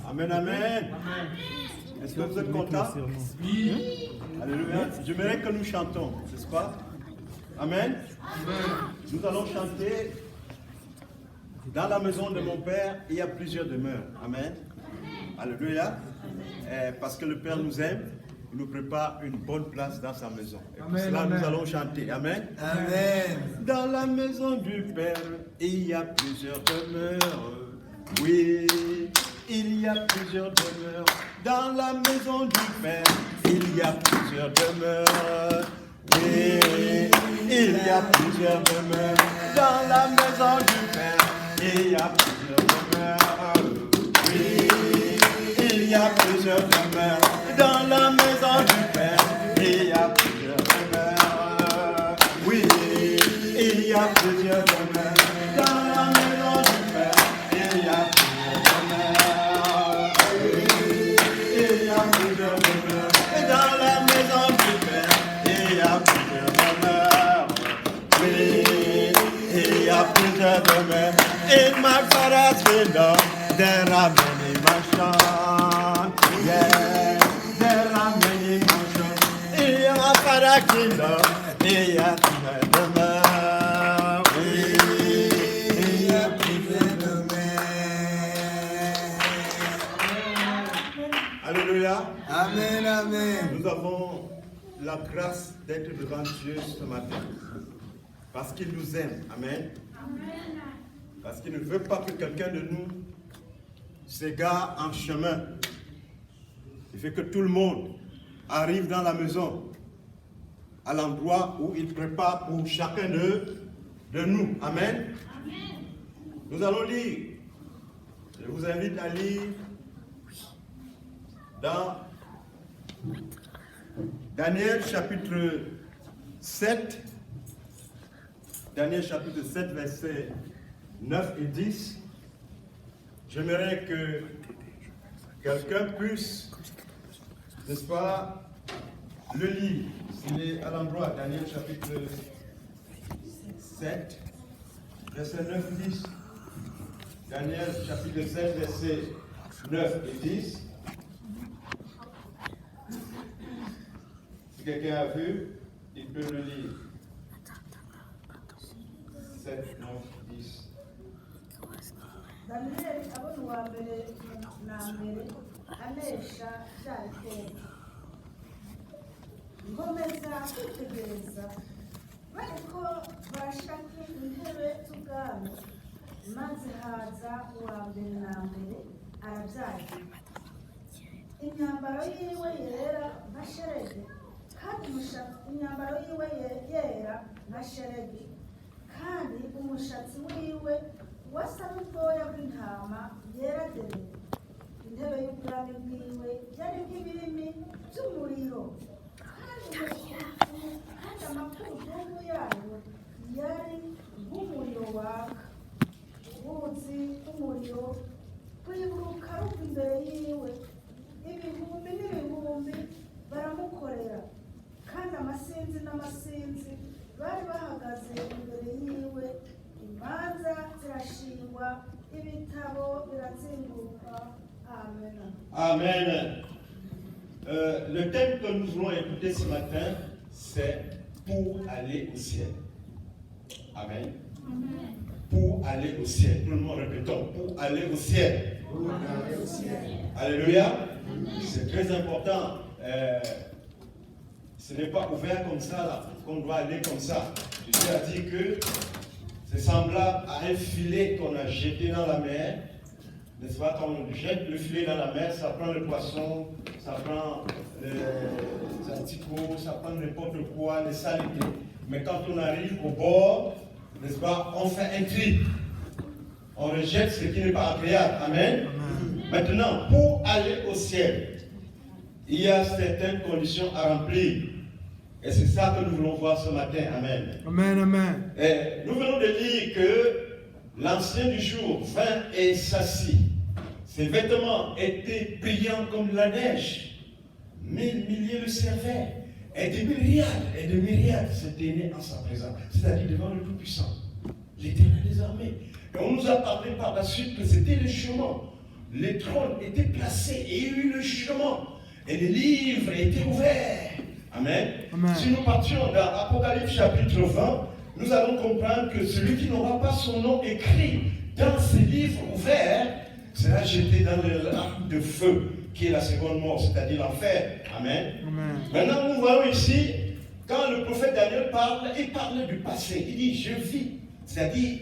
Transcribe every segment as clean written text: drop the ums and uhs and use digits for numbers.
Amen, amen. Est-ce que vous êtes contents? Oui. Alléluia. J'aimerais que nous chantons, n'est-ce pas? Amen. Nous allons chanter. Dans la maison de mon Père, il y a plusieurs demeures. Amen. Alléluia. Parce que le Père nous aime, il nous prépare une bonne place dans sa maison. Et pour cela, nous allons chanter. Amen. Amen. Dans la maison du Père, il y a plusieurs demeures. Oui, il y a plusieurs demeures. Dans la maison du Père, il y a plusieurs demeures. Oui, il y a plusieurs demeures. Dans la maison du Père, il y a plusieurs demeures. Oui, il y a plusieurs demeures. Dans la maison du Père, il y a plusieurs demeures. Oui, il y a plusieurs demeures. Dans la maison du Père, il y a plusieurs demeures. Oui, il y a plusieurs demeures. Et dans la maison du Père, il y a plusieurs demeures. Oui, il y a plusieurs demeures. In my father's kingdom, there are many mansions. Yeah, there are many mansions. In my father's kingdom, il y a plusieurs demeures. Oui, il y a plusieurs demeures. Alléluia. Amen, amen. Nous avons la grâce d'être devant Dieu ce matin. Parce qu'il nous aime. Amen. Parce qu'il ne veut pas que quelqu'un de nous s'égare en chemin. Il fait que tout le monde arrive dans la maison, à l'endroit où il prépare pour chacun de nous. Amen. Nous allons lire. Je vous invite à lire dans Daniel chapitre 7. Daniel chapitre 7, versets 9 et 10. J'aimerais que quelqu'un puisse, n'est-ce pas, le lire. S'il est à l'endroit, Daniel chapitre 7, versets 9 et 10. Daniel chapitre 7, versets 9 et 10. Si quelqu'un a vu, il peut le lire. 7, 9, 10. Daniel abona uwa mbere na mbere anesha bya bitero nkomeza kwitegereza bariko barashaka intebe z'ubwami maze haza uwa mbere na mbere arabyagira imyambaro yiwe yera nka sheregi kandi imyambaro yiwe yera nka sheregi kandi umushatsi wiwe wasa n'ubwoya bw'intama yera derere intebe y'ubwami bwiwe yari nk'ibirimi by'umuriro kandi amakurudumu yayo yari nk'umuriro waka uruzi rw'umuriro rwiburuka ruva imbere yiwe ibihumbi n'ibihumbi baramukorera kandi amasinzi n'amasinzi bari bahagaze imbere yiwe imanza zirashingwa ibitabo birazinguruka. Amen. Amen. Le thème que nous voulons écouter ce matin, c'est pour aller au ciel. Amen. Amen. Pour aller au ciel. Tout le monde répétons, pour aller au ciel. Pour aller au ciel. Alléluia. C'est très important. Ce n'est pas ouvert comme ça, là, qu'on doit aller comme ça. Jésus a dit que c'est semblable à un filet qu'on a jeté dans la mer. N'est-ce pas? Quand on jette le filet dans la mer, ça prend le poisson, ça prend les anticots, ça prend n'importe quoi, les saletés. Mais quand on arrive au bord, n'est-ce pas, on fait un tri. On rejette ce qui n'est pas agréable. Amen. Maintenant, pour aller au ciel, il y a certaines conditions à remplir. Et c'est ça que nous voulons voir ce matin. Amen. Amen, amen. Et nous venons de lire que l'ancien du jour vint et s'assit. Ses vêtements étaient brillants comme la neige. 1000 milliers le servaient. Et de myriades se tenaient en sa présence. C'est-à-dire devant le Tout-Puissant, l'Éternel des armées. Et on nous a parlé par la suite que c'était le chemin les trônes étaient placés et il y a eu le jugement. Et les livres étaient ouverts. Amen. Amen. Si nous partions dans Apocalypse chapitre 20, nous allons comprendre que celui qui n'aura pas son nom écrit dans ces livres ouverts sera jeté dans le lac de feu, qui est la seconde mort, c'est-à-dire l'enfer. Amen. Amen. Maintenant, nous voyons ici, quand le prophète Daniel parle, il parle du passé. Il dit, je vis. C'est-à-dire,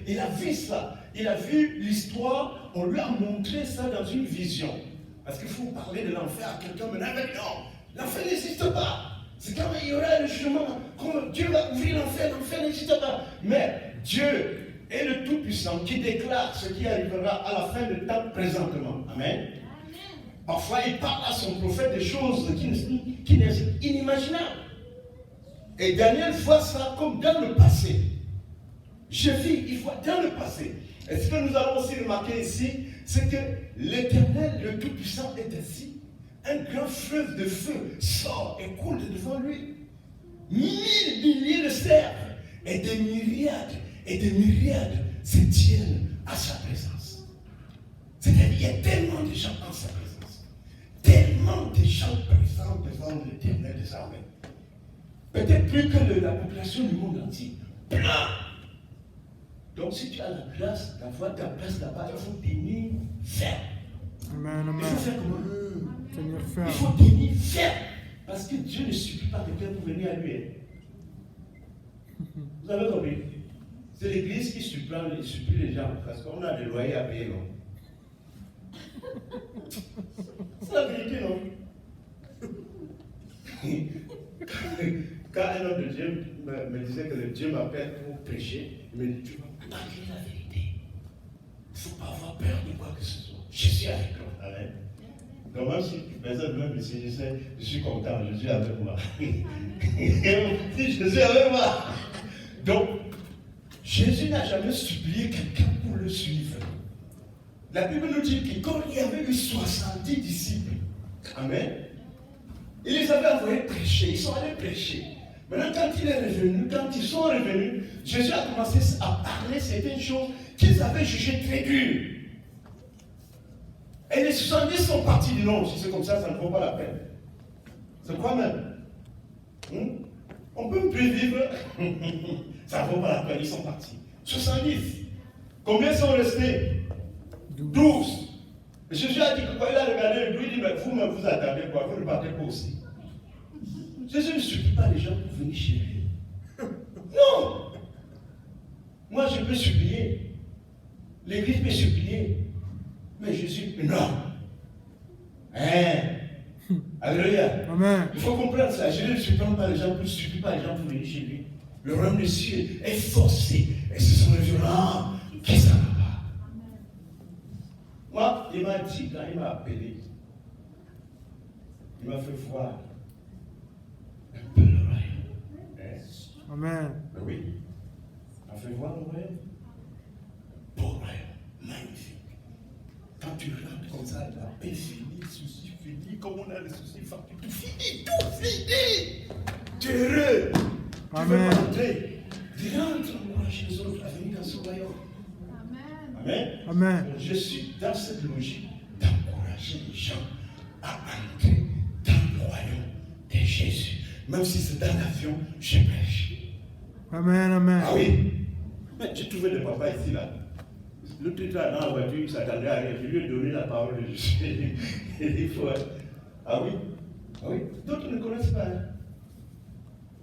il a vu ça. Il a vu l'histoire, on lui a montré ça dans une vision. Parce qu'il faut parler de l'enfer à quelqu'un maintenant, mais non, l'enfer n'existe pas. C'est quand il y aura le jugement, quand Dieu va ouvrir l'enfer n'existe pas. Mais Dieu est le Tout-Puissant qui déclare ce qui arrivera à la fin du temps présentement. Amen. Parfois, il parle à son prophète des choses qui n'est inimaginable. Et Daniel voit ça comme dans le passé. Je vis, il voit dans le passé. Et ce que nous avons aussi remarqué ici, c'est que l'Éternel, le Tout-Puissant, est assis. Un grand fleuve de feu sort et coule devant lui. 1000 milliers de cerfs et des myriades se tiennent à sa présence. C'est-à-dire qu'il y a tellement de gens en sa présence. Tellement de gens présents devant l'Éternel des armées. Peut-être plus que la population du monde entier. Plein. Donc si tu as la place d'avoir ta place là-bas, il faut tenir ferme. Amen, amen. Il faut faire comment? Tenir Il ferme. faut tenir ferme. Parce que Dieu ne supplie pas quelqu'un pour venir à lui. Vous avez compris? C'est l'église qui supplie les gens. Parce qu'on a des loyers à payer, non? C'est la vérité, non? Quand un homme de Dieu me disait que le Dieu m'appelle pour prêcher, il me dit, tu vas parler la vérité. Il ne faut pas avoir peur de quoi que ce soit. Je suis avec toi. Amen. Donc même si personne même ici, je suis content, je suis avec moi. Je suis avec moi. Donc, Jésus n'a jamais supplié quelqu'un pour le suivre. La Bible nous dit que quand il y avait eu 70 disciples, amen, il les avait envoyés prêcher, ils sont allés prêcher. Maintenant, quand ils sont revenus, Jésus a commencé à parler certaines choses qu'ils avaient jugées très dures. Et les 70 sont partis du non, si c'est comme ça ne vaut pas la peine. C'est quoi même? On peut plus vivre, ça ne vaut pas la peine, ils sont partis. 70. Combien sont restés? 12. Et Jésus a dit que quand il a regardé, lui il dit, mais vous-même vous attendez quoi? Vous ne partez pas aussi. Jésus ne supplie pas les gens pour venir chez lui. Non! Moi je peux supplier. L'église peut supplier. Mais Jésus, non. Alléluia. Amen. Il faut comprendre ça. Jésus ne supplie pas les gens pour venir chez lui. Le royaume des cieux est forcé. Et ce sont les violents qui s'en vont. Moi, il m'a dit, quand il m'a appelé, il m'a fait voir un peu le royaume. Amen. Ben oui. Il m'a fait voir le royaume. Beau royaume, magnifique. Quand tu rentres comme ça, la paix finie, le souci fini, comme on a les soucis, tout fini, tout fini. Tu es heureux. Amen. Tu veux pas rentrer. Tu rentres, encourage les autres à venir dans ce royaume. Amen. Amen. Je suis dans cette logique d'encourager les gens à entrer dans le royaume de Jésus. Même si c'est dans l'avion, je prêche. Amen, amen. Ah oui. Mais j'ai trouvé le papa ici là. Le truc là dans la voiture, il s'attendait à rien. Je lui ai donné la parole de Jésus. Il faut. Ah oui. Ah oui. D'autres ne connaissent pas.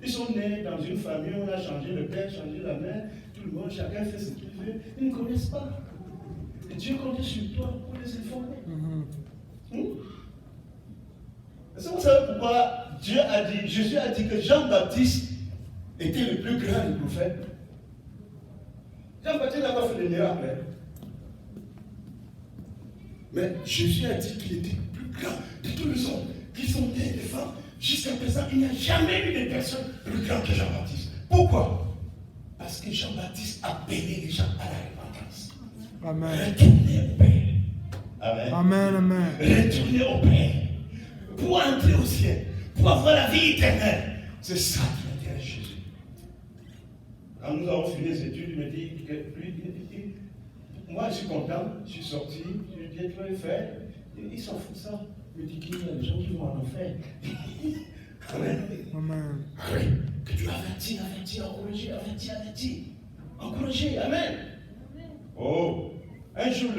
Ils sont nés dans une famille, on a changé le père, changé la mère, tout le monde, chacun fait ce qu'il veut. Ils ne connaissent pas. Et Dieu compte sur toi pour les informer. Est-ce que vous savez pourquoi Jésus a dit que Jean-Baptiste était le plus grand des prophètes? Jean-Baptiste n'a pas fait de miracles. Mais Jésus a dit qu'il était le plus grand de tous les hommes qui sont nés des femmes. Jusqu'à présent, il n'y a jamais eu de personne plus grande que Jean-Baptiste. Pourquoi? Parce que Jean-Baptiste a appelé les gens à la repentance. Amen. Retournez au Père. Amen. Amen, amen. Retournez au Père. Pour entrer au ciel. Pour avoir la vie éternelle. C'est ça qui intéresse Jésus. Quand nous avons fini les études, il me dit que lui, moi, je suis content, je suis sorti, j'ai trouvé fait. Ils s'en foutent ça. Je dis qu'il y a des gens qui vont en enfer. Amen. Amen. Oui. Que tu avertis, avertis. Encouragez, amen. Oh, un jour,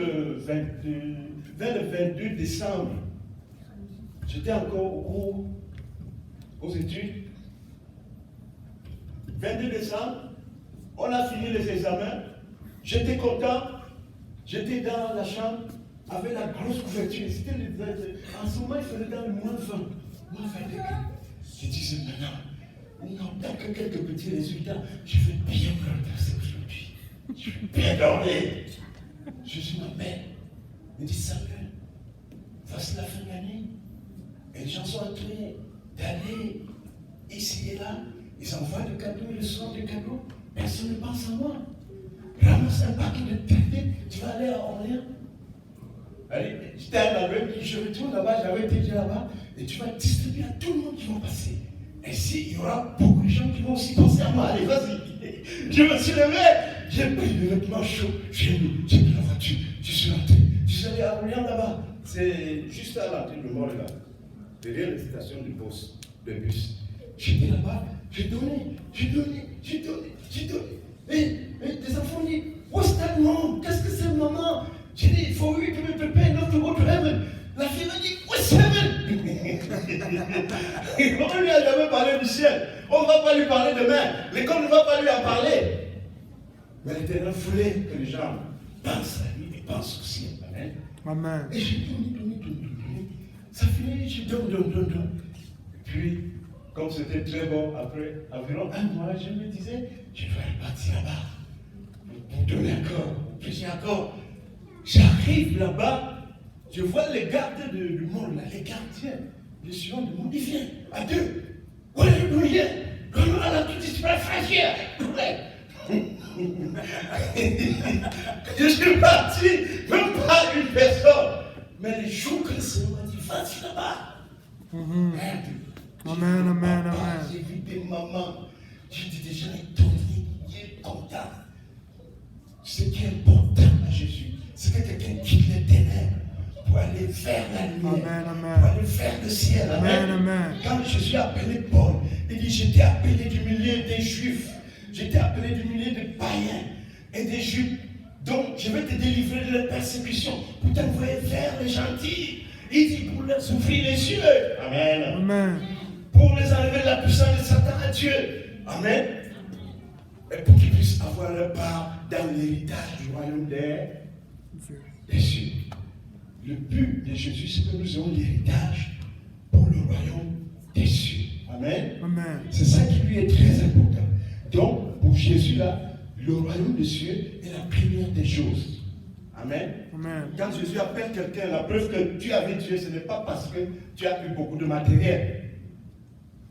vers le 22 décembre, j'étais encore aux études. 22 décembre, on a fini les examens. J'étais content. J'étais dans la chambre avec la grosse couverture. En ce moment, il faisait dans le moins 20. Moins 20 degrés. Je disais maintenant, non, dans que quelques petits résultats, je vais bien me replacer aujourd'hui. Je vais bien dormir. Je suis ma mère. Me dit Samuel, voici la fin de l'année. Et les gens sont en train d'aller ici et là. Ils envoient des cadeaux, ils reçoivent des cadeaux. Personne ne pense à moi. Ramasse un paquet de traités, tu vas aller à Orléans. Allez, j'étais à la même, je retourne là-bas, j'avais été déjà là-bas, et tu vas distribuer à tout le monde qui va passer. Ainsi, il y aura beaucoup de gens qui vont aussi penser à moi. Allez, vas-y. Je me suis levé, j'ai pris le vêtement chaud, j'ai pris la voiture, je suis rentré. Je suis allé à Orléans là-bas. C'est juste à l'entrée de mort là, derrière la station du bus. J'étais là-bas, j'ai donné. Et des enfants disent, what's that mom? Qu'est-ce que c'est maman? J'ai dit, for you to be prepared not to go to heaven. La fille m'a dit, what's heaven? On ne lui a jamais parlé du ciel. On ne va pas lui parler demain. L'école ne va pas lui en parler. Mais l'Éternel voulait que les gens pensent à lui et pensent au ciel. Amen. Amen. Et j'ai donné. Ça finit, je donne. Et puis, comme c'était très bon, après environ un mois, je me disais, je dois repartir là-bas. Pour donner encore, plus encore. J'arrive là-bas, je vois les gardes du monde, là, les gardiens, les suivants du monde, ils viennent à deux. What are you doing here? Comment on a tout disparu fragile? Je suis parti, même pas une personne. Mais les jours que le Seigneur m'a dit, vas-y là-bas. Amen. J'ai vu des mamans, j'étais déjà étonné, content. Ce qui est important à Jésus, c'est que quelqu'un quitte les ténèbres pour aller vers la lumière, pour aller vers le ciel. Amen. Quand Jésus a appelé Paul, il dit, j'étais appelé du milieu des Juifs, j'étais appelé du milieu des païens et des Juifs. Donc, je vais te délivrer de la persécution pour t'envoyer vers les gentils. Il dit, pour leur ouvrir les yeux. Amen. Pour les enlever de la puissance de Satan à Dieu. Amen. Et pour qu'ils puissent avoir leur part dans l'héritage du royaume des cieux. Le but de Jésus, c'est que nous ayons l'héritage pour le royaume des cieux. Amen. C'est ça qui lui est très important. Donc, pour Jésus, là, le royaume des cieux est la première des choses. Amen. Quand Jésus appelle quelqu'un, la preuve que tu avais Dieu, ce n'est pas parce que tu as eu beaucoup de matériel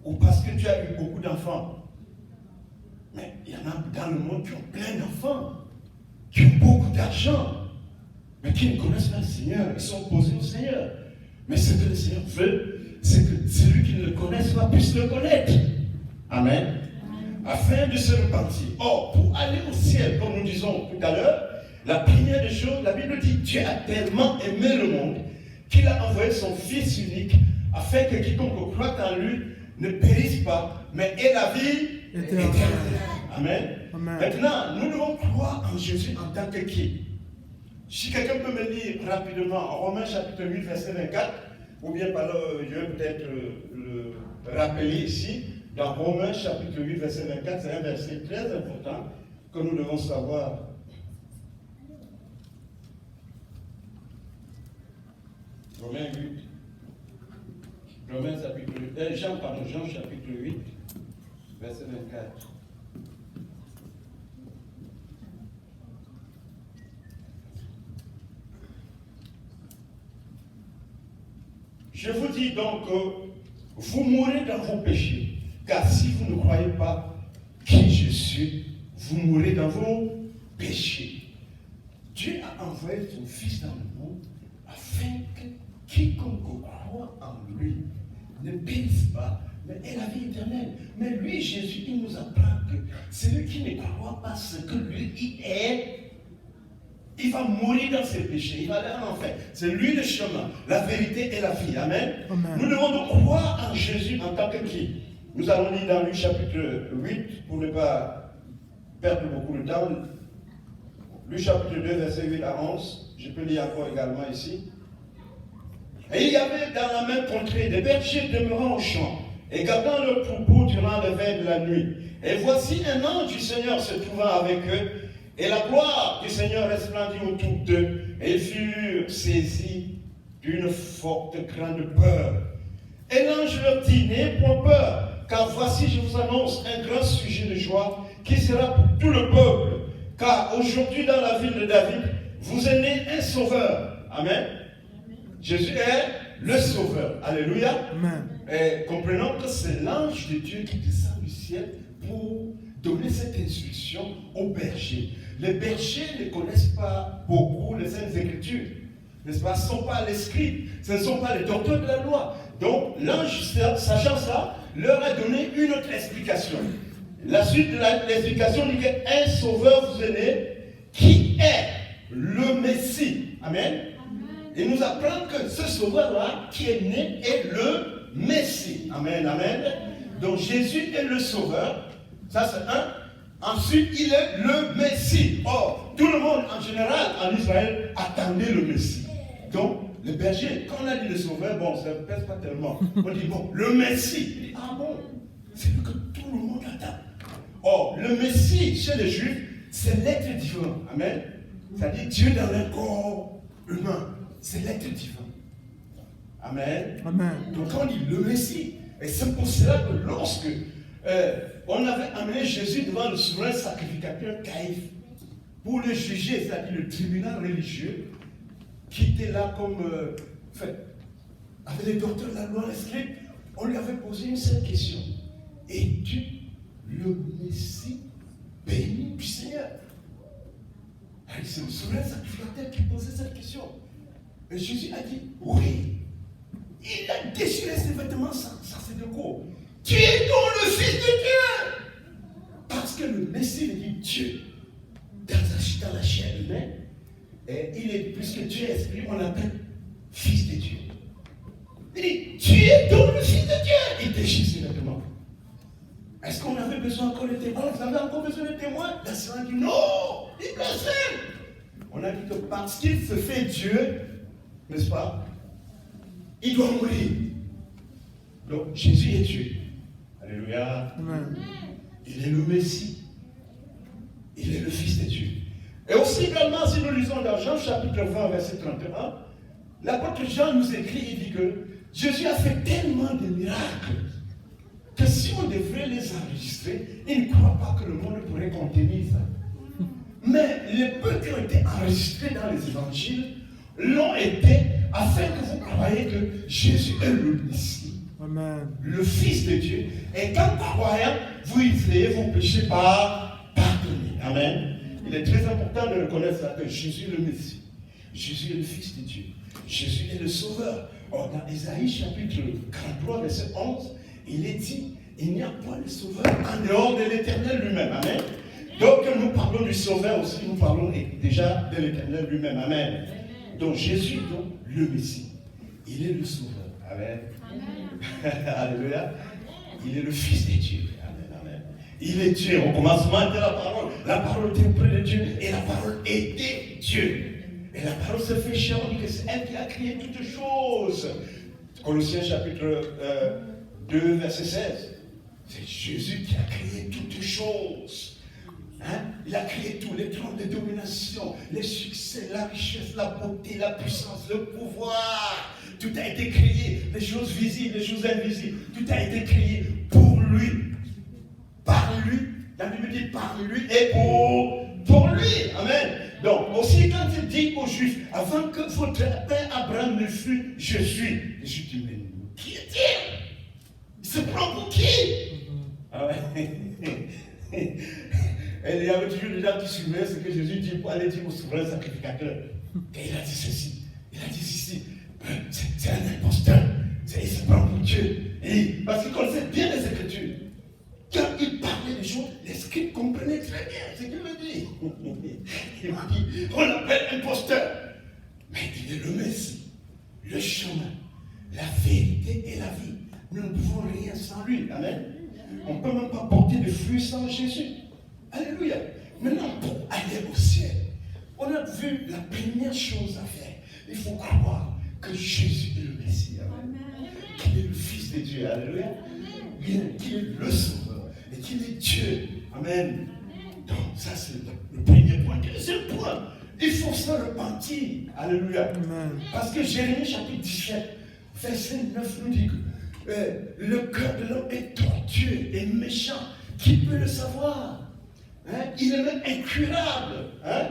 ou parce que tu as eu beaucoup d'enfants. Mais il y en a dans le monde qui ont plein d'enfants, qui ont beaucoup d'argent, mais qui ne connaissent pas le Seigneur. Ils sont opposés au Seigneur. Mais ce que le Seigneur veut, c'est que celui qui ne le connaisse pas puisse le connaître. Amen. Afin de se repentir. Or, pour aller au ciel, comme nous disons tout à l'heure, la première des choses, la Bible dit, Dieu a tellement aimé le monde qu'il a envoyé son Fils unique afin que quiconque croit en lui ne périsse pas, mais ait la vie éternelle. Amen. Maintenant, nous devons croire en Jésus en tant que qui? Si quelqu'un peut me lire rapidement Romains chapitre 8, verset 24, ou bien par là, je vais peut-être le rappeler ici, dans Romains chapitre 8, verset 24, c'est un verset très important que nous devons savoir. Romains 8. Jean chapitre 8, verset 24. Je vous dis donc que vous mourrez dans vos péchés, car si vous ne croyez pas qui je suis, vous mourrez dans vos péchés. Dieu a envoyé son Fils dans le monde afin que quiconque croit en lui ne périsse pas, mais ait la vie éternelle. Mais lui, Jésus, il nous apprend que celui qui ne croit pas ce que lui il est, il va mourir dans ses péchés, il va aller en enfer. C'est lui le chemin, la vérité et la vie. Amen. Amen. Nous devons donc croire en Jésus en tant que qui. Nous allons lire dans Luc chapitre 8 pour ne pas perdre beaucoup de temps. Luc chapitre 2, verset 8 à 11. Je peux lire encore également ici. Et il y avait dans la même contrée des bergers demeurant au champ et gardant leur troupeau durant le veille de la nuit. Et voici un ange du Seigneur se trouvant avec eux, et la gloire du Seigneur resplendit autour d'eux, et ils furent saisis d'une forte grande peur. Et l'ange leur dit, n'ayez point peur, car voici je vous annonce un grand sujet de joie qui sera pour tout le peuple. Car aujourd'hui dans la ville de David, vous est né un sauveur. Amen. Jésus est le sauveur. Alléluia. Amen. Et comprenons que c'est l'ange de Dieu qui descend du ciel pour donner cette instruction aux bergers. Les bergers ne connaissent pas beaucoup les Saintes Écritures. N'est-ce pas? Ce ne sont pas les scribes, ce ne sont pas les docteurs de la loi. Donc l'ange, sachant ça, leur a donné une autre explication. La suite de l'explication dit qu'un sauveur vous est né qui est le Messie. Amen. Et nous apprend que ce sauveur-là qui est né est le Messie. Amen, amen. Donc Jésus est le sauveur. Ça c'est un. Ensuite, il est le Messie. Or, tout le monde en général en Israël attendait le Messie. Donc, le berger, quand on a dit le sauveur, bon, ça ne pèse pas tellement. On dit, bon, le Messie. Il dit, ah bon, c'est ce que tout le monde attend. Or, le Messie, chez les Juifs, c'est l'être divin. Amen. C'est-à-dire Dieu dans un corps humain. C'est l'être divin. Amen. Amen. Donc, quand on dit le Messie, et c'est pour cela que lorsque on avait amené Jésus devant le souverain sacrificateur Caïphe pour le juger, c'est-à-dire le tribunal religieux, qui était là comme, avec les docteurs de la loi, les scribes, on lui avait posé une seule question. Es-tu le Messie béni du Seigneur? C'est le souverain sacrificateur qui posait cette question. Et Jésus a dit, oui. Il a déchiré ses vêtements sans de quoi. Tu es donc le Fils de Dieu. Parce que le Messie veut dire Dieu. Dans la chair humaine, et il est, puisque Dieu est esprit, on l'appelle Fils de Dieu. Il dit, tu es donc le Fils de Dieu. Il déchire ses vêtements. Est-ce qu'on avait besoin encore de témoins? Vous avez encore besoin de témoins? La sœur a dit, non, il blasphème. On a dit que parce qu'il se fait Dieu, n'est-ce pas, il doit mourir. Donc Jésus est Dieu. Alléluia. Amen. Il est le Messie. Il est le Fils de Dieu. Et aussi également, si nous lisons dans Jean chapitre 20, verset 31, l'apôtre Jean nous écrit, il dit que Jésus a fait tellement de miracles que si on devrait les enregistrer, il ne croit pas que le monde pourrait contenir ça. Mais les peu qui ont été enregistrés dans les évangiles l'ont été afin que vous croyiez que Jésus est le Messie. Amen. Le Fils de Dieu, et qu'en croyant, vous y vos péchés par pardonnés. Amen. Il est très important de reconnaître ça, que Jésus est le Messie. Jésus est le Fils de Dieu. Jésus est le Sauveur. Or, dans Isaïe chapitre 43, verset 11, il est dit, il n'y a point de Sauveur en dehors de l'Éternel lui-même. Amen. Donc, nous parlons du Sauveur aussi, nous parlons déjà de l'Éternel lui-même. Amen. Donc, Jésus, donc, le Messie. Il est le Sauveur. Amen. Alléluia. Il est le Fils de Dieu. Amen, amen. Il est Dieu. Au commencement était la parole. La parole était auprès de Dieu. Et la parole était Dieu. Et la parole se fait chair. On dit que c'est elle qui a créé toutes choses. Colossiens chapitre 2, verset 16. C'est Jésus qui a créé toutes choses. Hein? Il a créé tout, les trônes de domination, les succès, la richesse, la beauté, la puissance, le pouvoir. Tout a été créé, les choses visibles, les choses invisibles. Tout a été créé pour lui, par lui. La Bible dit par lui et pour lui. Amen. Donc, aussi quand il dit aux Juifs, avant que votre père Abraham ne fût, je suis. Et je dis, mais qui est-il? Il se prend pour qui? Ah ouais. Et il y avait toujours des gens qui suivaient ce que Jésus dit pour aller dire au souverain sacrificateur. Et il a dit ceci, il a dit ceci. C'est un imposteur. Il se prend pour Dieu. Et parce qu'il connaissait bien les Écritures. Quand il parlait des choses, les scribes comprenaient très bien ce qu'il me dit. Il m'a dit, on l'appelle un la vérité et la vie. Nous ne pouvons rien sans lui. Amen. On ne peut même pas porter de fruits sans Jésus. Alléluia. Maintenant, pour aller au ciel, on a vu la première chose à faire. Il faut croire que Jésus est le Messie. Amen. Qu'il est le Fils de Dieu. Alléluia. Qu'il est le Sauveur. Et qu'il est Dieu. Amen. Donc, ça, c'est le premier point. Deuxième point, il faut se repentir. Alléluia. Amen. Parce que Jérémie chapitre 17, verset 9 nous dit que le cœur de l'homme est tortueux et méchant. Qui peut le savoir? Hein? Il est même incurable. Hein?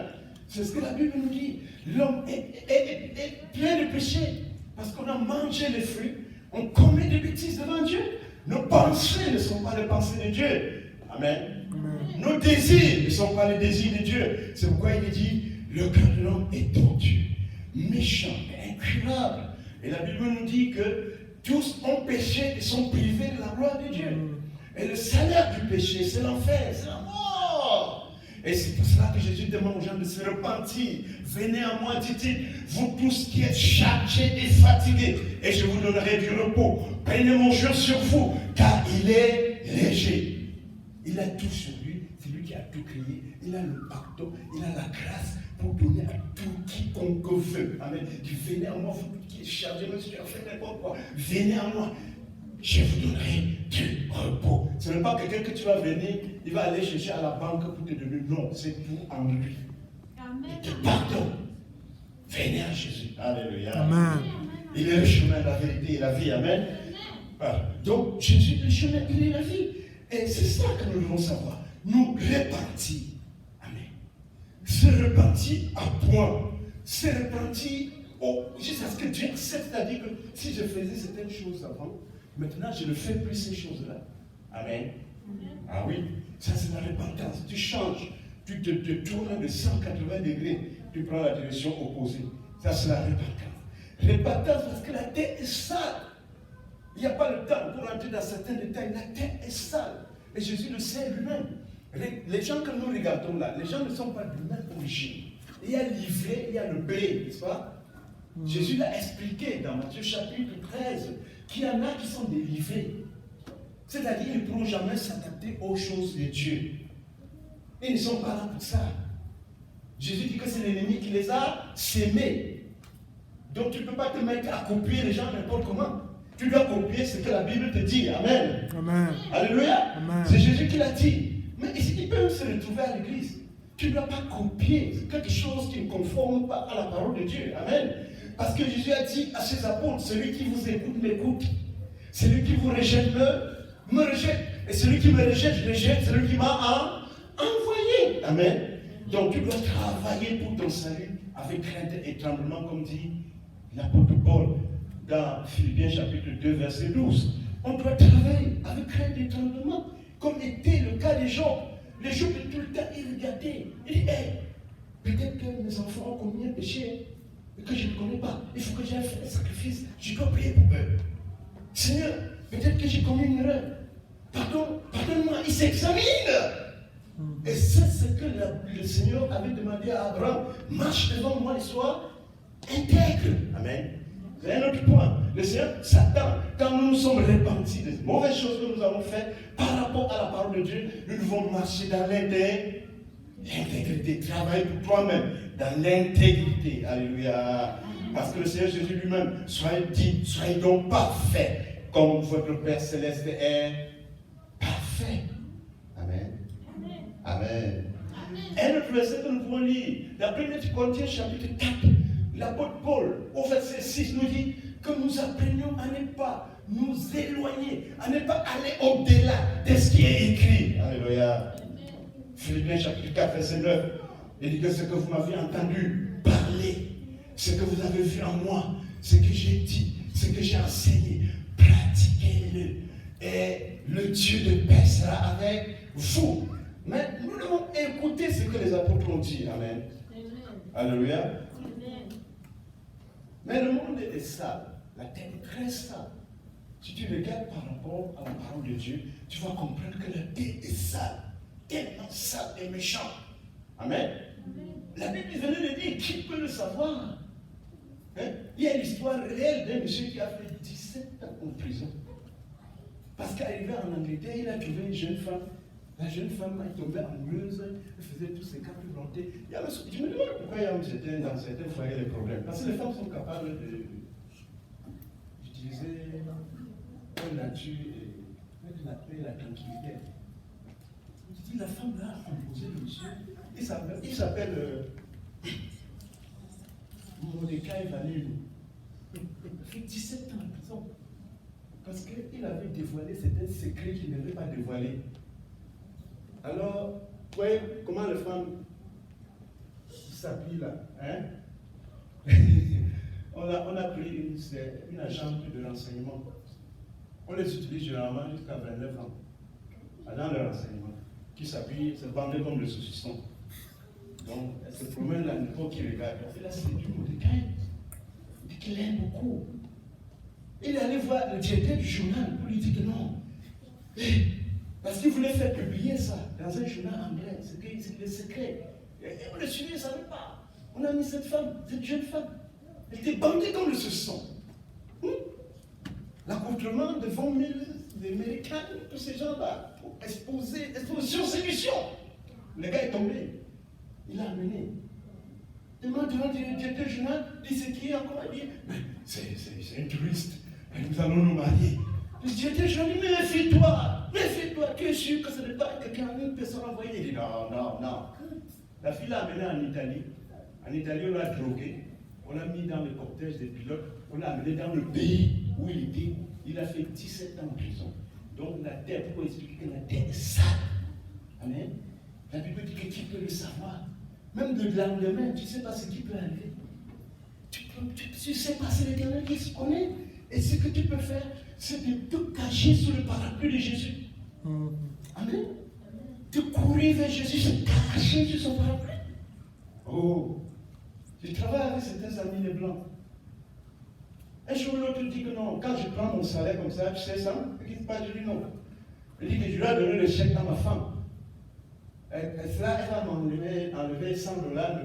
C'est ce que la Bible nous dit. L'homme est plein de péchés. Parce qu'on a mangé les fruits. On commet des bêtises devant Dieu. Nos pensées ne sont pas les pensées de Dieu. Amen. Amen. Nos désirs ne sont pas les désirs de Dieu. C'est pourquoi il est dit, le cœur de l'homme est tortueux, méchant, incurable. Et la Bible nous dit que tous ont péché et sont privés de la gloire de Dieu. Et le salaire du péché, c'est l'enfer, c'est la mort. Et c'est pour cela que Jésus demande aux gens de se repentir. Venez à moi, dit-il, vous tous qui êtes chargés et fatigués, et je vous donnerai du repos. Prenez mon joug sur vous, car il est léger. Il a tout sur lui, c'est lui qui a tout créé. Il a le pardon, il a la grâce pour donner à tout quiconque veut. Amen. Venez à moi, vous qui êtes chargés, même si tu as fait n'importe quoi. Venez à moi, je vous donnerai du repos. Ce n'est pas quelqu'un que tu vas venir, il va aller chercher à la banque pour te donner. Non, c'est tout en lui. Amen. Il te pardonne. Venez à Jésus. Alléluia. Amen. Il est le chemin, la vérité et la vie. Amen. Voilà. Donc, Jésus est le chemin, il est la vie. Et c'est ça que nous devons savoir. Nous repentir. Amen. Se repentir à point. Se repentir jusqu'à ce que Dieu accepte. C'est-à-dire que si je faisais certaines choses avant, maintenant je ne fais plus ces choses-là. Amen. Ah oui, ça c'est la repentance. Tu changes. Tu te tournes de 180 degrés. Tu prends la direction opposée. Ça c'est la repentance. Repentance parce que la terre est sale. Il n'y a pas le temps pour entrer dans certains détails. La terre est sale. Et Jésus le sait lui-même. Les gens que nous regardons là, les gens ne sont pas de même origine. Il y a l'ivraie, il y a le blé, n'est-ce pas? Jésus l'a expliqué dans Matthieu chapitre 13, qu'il y en a qui sont des livrés. C'est-à-dire qu'ils ne pourront jamais s'adapter aux choses de Dieu. Ils ne sont pas là pour ça. Jésus dit que c'est l'ennemi qui les a sémés. Donc tu ne peux pas te mettre à copier les gens n'importe comment. Tu dois copier ce que la Bible te dit. Amen. Amen. Alléluia. Amen. C'est Jésus qui l'a dit. Mais il peut se retrouver à l'église. Tu ne dois pas copier quelque chose qui ne conforme pas à la parole de Dieu. Amen. Parce que Jésus a dit à ses apôtres, celui qui vous écoute, m'écoute. Celui qui vous rejette, me rejette. Et celui qui me rejette, je rejette celui qui m'a envoyé. Amen. Donc tu dois travailler pour ton salut avec crainte et tremblement, comme dit l'apôtre Paul dans Philippiens chapitre 2, verset 12. On doit travailler avec crainte et tremblement, comme était le cas des gens. Les gens de tout le temps, ils regardaient. Ils disaient, hey, peut-être que mes enfants ont commis un péché et que je ne connais pas. Il faut que j'aille faire un sacrifice. Je dois prier pour eux. Seigneur, peut-être que j'ai commis une erreur. Pardonne-moi. Ils s'examinent. Et c'est ce que le Seigneur avait demandé à Abraham. Marche devant moi et sois intègre. Amen. C'est un autre point. Le Seigneur s'attend, quand nous nous sommes repentis des mauvaises choses que nous avons faites par rapport à la parole de Dieu, nous devons marcher dans l'intégrité. Travaille pour toi-même dans l'intégrité. Alléluia. Parce que le Seigneur Jésus lui-même, soyez donc parfaits, comme votre Père Céleste est parfait. Amen. Amen. Un autre verset que nous pouvons lire, dans 1 Corinthiens chapitre 4, l'apôtre Paul, au verset 6, nous dit que nous apprenions à ne pas nous éloigner, à ne pas aller au-delà de ce qui est écrit. Alléluia. Philippiens chapitre 4, verset 9, il dit que ce que vous m'avez entendu parler, ce que vous avez vu en moi, ce que j'ai dit, ce que j'ai enseigné, pratiquez-le. Et le Dieu de paix sera avec vous. Mais nous devons écouter ce que les apôtres ont dit. Amen. Alléluia. Amen. Mais le monde est sale. La terre est très sale. Si tu regardes par rapport à la parole de Dieu, tu vas comprendre que la terre est sale. Tellement sale et méchante. Amen. Amen. La Bible venait de dire, qui peut le savoir? Hein? Il y a l'histoire réelle d'un monsieur qui a fait 17 ans en prison. Parce qu'arrivé en Angleterre, il a trouvé une jeune femme. La jeune femme est tombée amoureuse, elle faisait tous ses capes volontés. Je me demande pourquoi il y a dans certains foyers des problèmes. Parce que les femmes sont capables d'utiliser la nature et mettre la paix et la tranquillité. Je dis, la femme là a composé le monsieur. Il s'appelle Mordecai Vanille. Il a fait 17 ans en prison. Parce qu'il avait dévoilé certains secrets qu'il n'avait pas dévoilés. Alors, vous voyez comment les femmes s'habillent là, hein? on a pris une agence de renseignement. On les utilise généralement jusqu'à 29 ans. Dans le renseignement. Qui s'habille, se vendait comme le saucisson. Donc, elle se promène là, n'importe qui regarde. Elle fait là, c'est du Mordecai. Il dit qu'il aime beaucoup. Il est allé voir le directeur du journal pour lui dire que non. Parce qu'il voulait faire publier ça dans un journal anglais. C'est le secret. Et on le suivait, il ne savait pas. On a mis cette femme, cette jeune femme. Elle était bandée comme le saucisson. L'accoutrement devant les Américains, tous ces gens-là, pour exposition, séduction. Le gars est tombé. Il l'a amené. Devant le directeur du journal, dit ce qui est encore à dire. Mais c'est un touriste. Nous allons nous marier. Le directeur du journal dit, méfie-toi, tu es sûr que ce n'est pas quelqu'un, une personne envoyée. Il dit, non. La fille l'a amené en Italie. En Italie, on l'a drogué. On l'a mis dans le cortège des pilotes. On l'a amené dans le pays où il était. Il a fait 17 ans en prison. Donc la terre, pourquoi expliquer que la terre est sale? Amen. La Bible dit que qui peut le savoir? Même de lendemain, tu ne sais pas ce qui peut arriver. Tu ne sais pas, c'est l'Éternel qui se connaît. Et ce que tu peux faire, c'est de te cacher sous le parapluie de Jésus. Amen. De courir vers Jésus, se cacher sous son parapluie. Oh, je travaille avec certains amis les blancs. Un jour, l'autre dit que non, quand je prends mon salaire comme ça, tu sais ça, il dit pas, je dis non. Il dit que je lui ai donné le chèque à ma femme. Elle va m'enlever 100 $.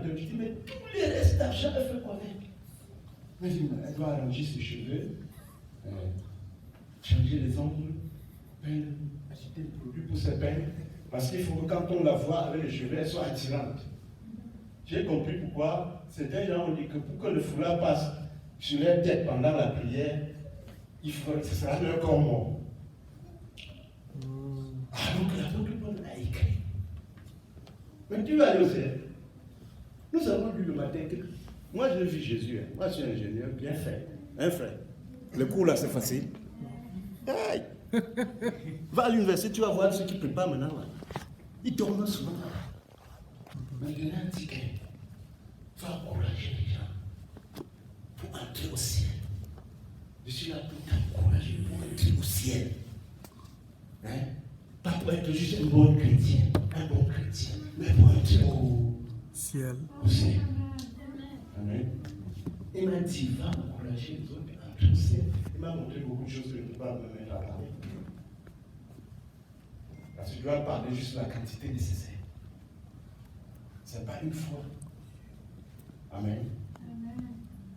Je dis, mais tous les restes d'argent, elle fait quoi avec? Elle doit arranger ses cheveux, changer les ongles, acheter des produits pour ses peines. Parce qu'il faut que quand on la voit avec les cheveux, elle soit attirante. J'ai compris pourquoi certains gens ont dit que pour que le foulard passe sur leur tête pendant la prière, ce sera leur corps mort. Donc l'apôtre Paul a écrit. Mais tu vas aller au ciel. Nous avons lu le matin que moi je vis Jésus. Moi je suis ingénieur, bien fait. Un frère. Le cours là c'est facile. Aïe. Va à l'université, tu vas voir ceux qui préparent maintenant. Là. Ils dorment souvent. Maintenant, dit qu'il faut encourager les gens pour entrer au ciel. Je suis là pour t'encourager pour entrer au ciel. Hein? Pas pour être juste un bon chrétien, mais pour entrer au ciel. Amen. Il m'a dit, va encourager les autres à entrer au ciel. Il m'a montré beaucoup de choses que je ne peux pas me mettre à parler. Parce que je dois parler juste de la quantité nécessaire. Ce n'est pas une fois. Amen.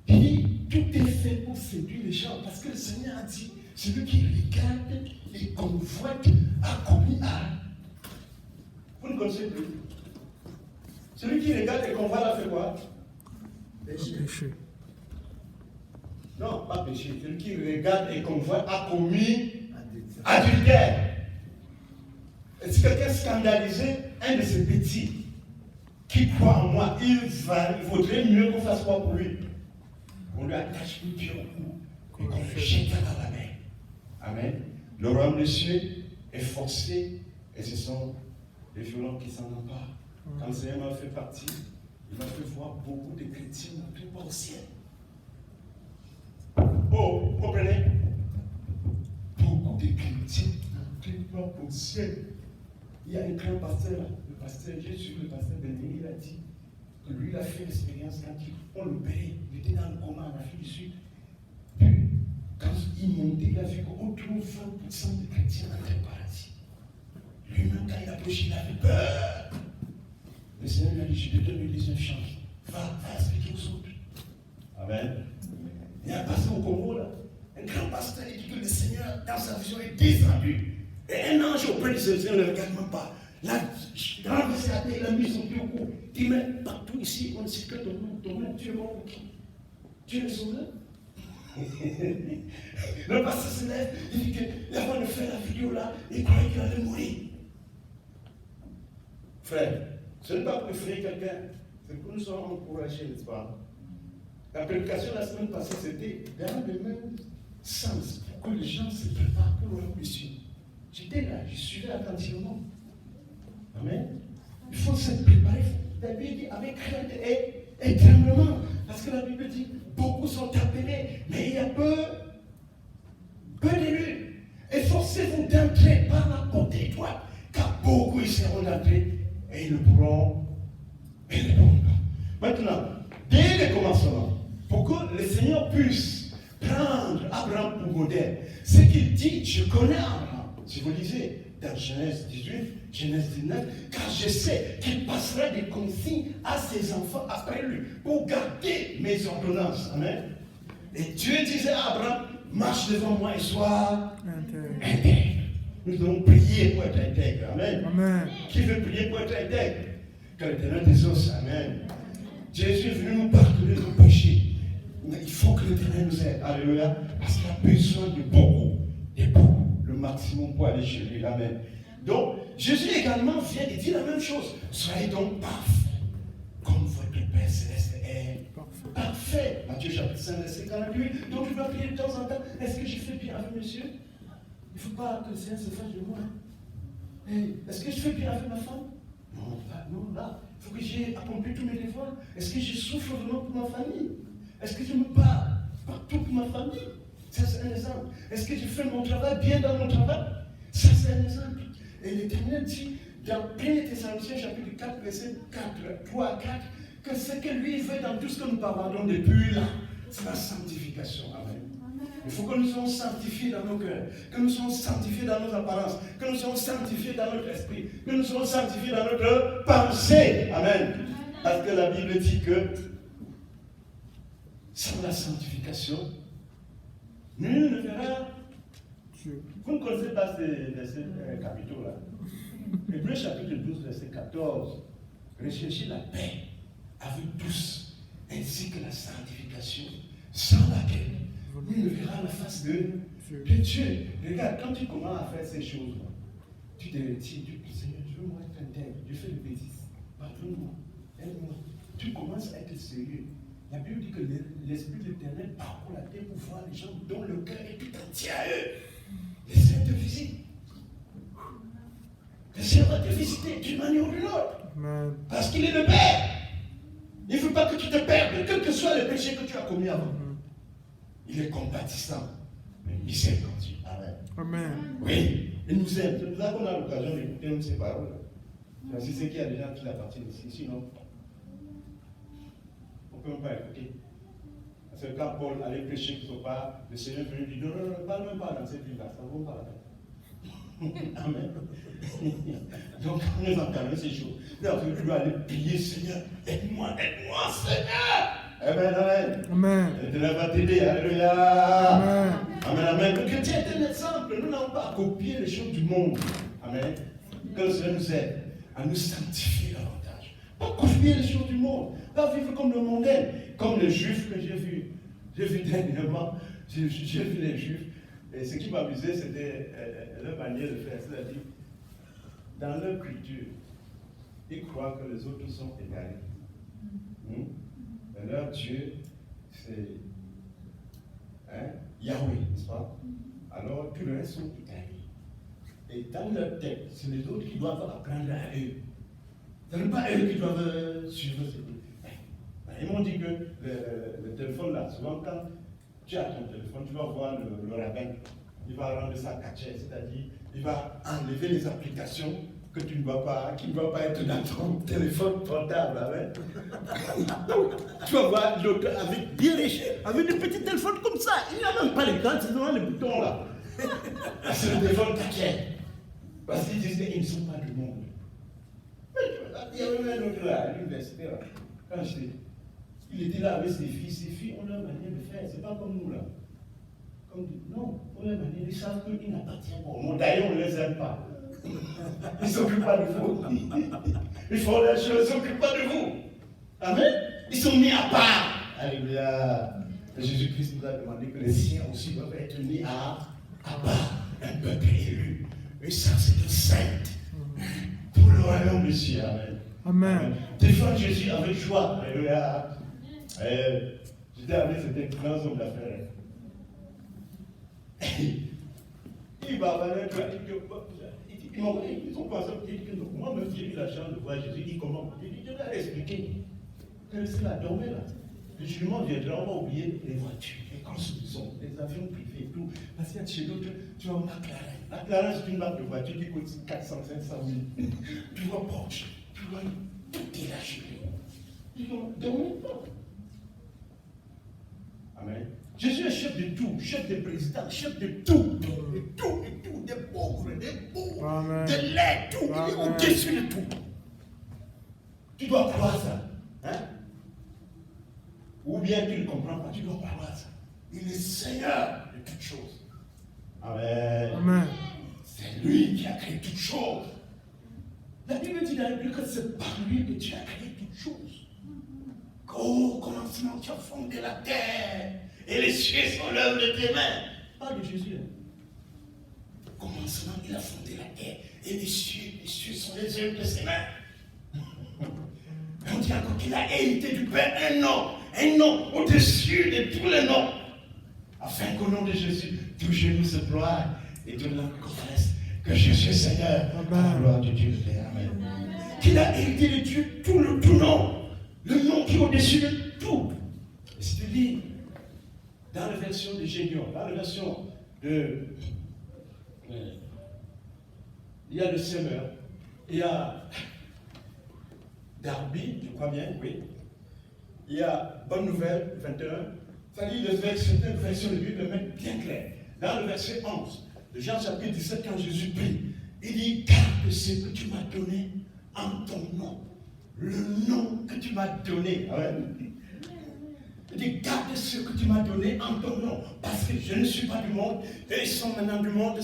Et tout est fait pour séduire les gens. Parce que le Seigneur a dit, celui qui regarde et convoite a commis à. Vous ne connaissez plus. Celui qui regarde et convoite a fait quoi? Péché. Non, pas péché. Celui qui regarde et convoite a commis adultère. Est-ce que quelqu'un scandalisé, un de ces petits qui croit en moi, il vaudrait mieux qu'on fasse quoi pour lui? On lui attache une pierre au cou et qu'on le jette dans la mer. Amen. Le royaume des cieux est forcé et ce sont les violents qui s'en emparent. Quand le Seigneur m'a fait partir, il m'a fait voir beaucoup de chrétiens n'entrent pas au ciel. Oh, vous comprenez? Beaucoup de chrétiens n'entrent pas au ciel. Il y a un grand pasteur, le pasteur, j'ai suivi le pasteur Bénédicte, il a dit que lui, il a fait l'expérience quand on l'opérait, il était dans le coma en Afrique du Sud. Puis, quand il montait, il a vu qu'on trouve 20% de chrétiens dans le paradis. Lui-même, quand il a prêché, il avait peur. Le Seigneur lui a dit, je te donne une deuxième chance. Va expliquer aux autres. Amen. Il y a un pasteur au Congo, là. Un grand pasteur, il dit que le Seigneur, dans sa vision, est descendu. Et un ange auprès du Seigneur ne le regarde même pas. Là, renversé la tête, il a mis son pied au cou. Il dit, mais partout ici, on ne sait que ton nom, tu es mort pour qui? Tu es le sauveur? Le pasteur se lève, il dit qu'avant de faire la vidéo là, il croyait qu'il allait mourir. Frère, ce n'est pas pour effrayer quelqu'un, c'est pour nous encourager, n'est-ce pas? La prédication la semaine passée, c'était dans le même sens, pour que les gens se préparent pour leur mission. J'étais là, je suivais attentivement. Amen. Il faut se préparer. La Bible dit avec crainte et tremblement. Parce que la Bible dit beaucoup sont appelés, mais il y a peu d'élus. Efforcez-vous d'entrer par la porte étroite, car beaucoup y seront d'entrer et ils ne pourront pas. Maintenant, dès le commencement, pour que le Seigneur puisse prendre Abraham pour modèle, ce qu'il dit, je connais Abraham. Si vous lisez dans Genèse 18, Genèse 19, car je sais qu'il passera des consignes à ses enfants après lui pour garder mes ordonnances. Amen. Et Dieu disait à Abraham, marche devant moi et sois intègre. Nous devons prier pour être intègre. Amen. Amen. Qui veut prier pour être intègre? Que l'Éternel des os. Amen. Jésus est venu nous pardonner nos péchés. Mais il faut que l'Éternel nous aide. Alléluia. Parce qu'il a besoin de beaucoup. Le maximum pour aller chez lui. Amen. Donc, Jésus également vient et dit la même chose. Soyez donc parfaits, comme votre Père Céleste est parfait. Matthieu chapitre 5, verset 48. Donc, tu vas prier de temps en temps. Est-ce que je fais bien avec monsieur? Il ne faut pas que le Seigneur se fâche de moi. Hey, est-ce que je fais bien avec ma femme? Non, là. Il faut que j'ai accompli tous mes devoirs. Est-ce que je souffre vraiment pour ma famille? Est-ce que je me bats partout pour ma famille? Ça, c'est un exemple. Est-ce que je fais mon travail bien dans mon travail? Ça, c'est un exemple. Et l'Éternel dit dans 1 Thessaloniciens chapitre 4, verset 3 à 4, que ce que lui veut dans tout ce que nous parlons depuis là, c'est la sanctification. Amen. Il faut que nous soyons sanctifiés dans nos cœurs, que nous soyons sanctifiés dans nos apparences, que nous soyons sanctifiés dans notre esprit, que nous soyons sanctifiés dans notre pensée. Amen. Parce que la Bible dit que sans la sanctification, nul ne verra Dieu. Vous ne connaissez pas ces capitaux-là. Hébreux chapitre 12, verset 14. Recherchez la paix avec tous, ainsi que la sanctification, sans laquelle nul ne verra la face de Dieu. Regarde, quand tu commences à faire ces choses-là, tu te retires, tu dis, Seigneur, je veux moi être intègre, je fais des bêtises, pardonne-moi, aide-moi. Tu commences à être sérieux. La Bible dit que l'Esprit de l'Éternel parcourt la terre pour voir les gens dont le cœur est tout entier à eux. Les Seigneur te visite. Le Seigneur va te visiter d'une manière ou d'une autre. Parce qu'il est le Père. Il ne veut pas que tu te perdes, quel que soit le péché que tu as commis avant. Il est compatissant, mais miséricordieux. Amen. Amen. Oui, il nous aime. C'est pour ça qu'on a l'occasion d'écouter une de ces paroles. C'est ce qu'il y a des gens qui l'appartiennent ici. Sinon, on ne peut même pas écouter. Parce que quand Paul allait prêcher quelque part, le Seigneur venait lui dire non, parle même pas dans cette ville-là, ça ne vaut pas la peine. Amen. Donc, nous entendons ces choses. Donc, tu dois aller prier, Seigneur, aide-moi, Seigneur. Amen, amen. Amen. Dieu va t'aider, alléluia. Amen. Amen, amen. Le chrétien est un exemple. Nous n'avons pas à copier les choses du monde. Amen. Que le Seigneur nous aide à nous sanctifier davantage. Pas copier les choses du monde. Pas vivre comme le mondain, comme les Juifs que j'ai vus. J'ai vu dernièrement, j'ai vu les Juifs. Et ce qui m'amusait, c'était leur manière de faire. C'est-à-dire, dans leur culture, ils croient que les autres sont égarés. Et leur Dieu, c'est Yahweh, n'est-ce pas? Alors, tout le reste sont égarés. Et dans leur tête, c'est les autres qui doivent apprendre à eux. Ce n'est pas eux qui doivent suivre ce que. Ils m'ont dit que le téléphone là, souvent quand tu as ton téléphone, tu vas voir le rabbin. Il va rendre ça caché, c'est-à-dire il va enlever les applications que tu ne dois pas, qui ne doivent pas être dans ton téléphone portable. Amen. Tu vas voir l'autre avec bien riche, avec des petits téléphones comme ça. Il n'a même pas l'écran, c'est seulement les boutons là. C'est le téléphone caché. Parce qu'ils disent qu'ils ne sont pas du monde. Il y avait même un autre là, à l'université, là. Quand j'étais. Il était là avec ses filles. Ses filles ont leur manière de faire. C'est pas comme nous là. Non, on leur manière, ils savent qu'ils n'appartiennent pas au monde. D'ailleurs, on ne les aime pas. Ils ne s'occupent pas de vous. Ils font les choses, ils ne s'occupent pas de vous. Amen. Ils sont mis à part. Alléluia. Jésus-Christ nous a demandé que les siens aussi doivent être mis à part. Un peuple élu. Et ça, c'est une sainte. Pour le royaume de Dieu. Amen. Amen. Défendre Jésus avec joie. Alléluia. J'étais avec cet grand homme d'affaires. Il va avoir ils ont pensé que moi-même j'ai eu la chance de voir Jésus. Il dit comment? Il dit, je vais expliquer que c'est la dormée là. Le jugement viendra, on va oublier les voitures, les constructions, les avions privés et tout. Parce qu'il y a chez d'autres, tu vois McLaren. McLaren, c'est une marque de voiture qui coûte 400, 500 000. Tu vois Porsche, tu vois tout est lâché. Ils ne dorment pas. Amen. Jésus est chef de tout, chef des présidents, chef de tout, des pauvres, Amen. de l'aide, tout. Il est au-dessus de tout. Tu dois croire ça. Hein? Ou bien tu ne comprends pas, tu dois croire ça. Il est Seigneur de toutes choses. Amen. Amen. C'est lui qui a créé toutes choses. La Bible dit dans la Bible que c'est par lui que tu as créé toutes choses. Qu'au commencement, tu as fondé la terre. Et les cieux sont l'œuvre de tes mains. Parle de Jésus. Au commencement, il a fondé la terre. Et les cieux sont les œuvres de ses mains. On dit encore qu'il a hérité du Père un nom au-dessus de tous les noms. Afin qu'au nom de Jésus, tout genou se ploie et toute langue confesse que Jésus est Seigneur. La gloire de Dieu le Père. Amen. Qu'il a hérité de Dieu tout nom. Le nom qui est au-dessus de tout. Et si tu lis dans la version de Génion, dans la version de. Il y a le semeur, il y a Darby, je crois bien, oui. Il y a Bonne Nouvelle, 21. C'est-à-dire, certaines versions de la Bible le mettent bien clair. Dans le verset 11 de Jean chapitre 17, quand Jésus prie, il dit, garde ce que tu m'as donné en ton nom. Le nom que tu m'as donné. Amen. Il dit, garde ce que tu m'as donné en ton nom. Parce que je ne suis pas du monde, et ils sont maintenant du monde,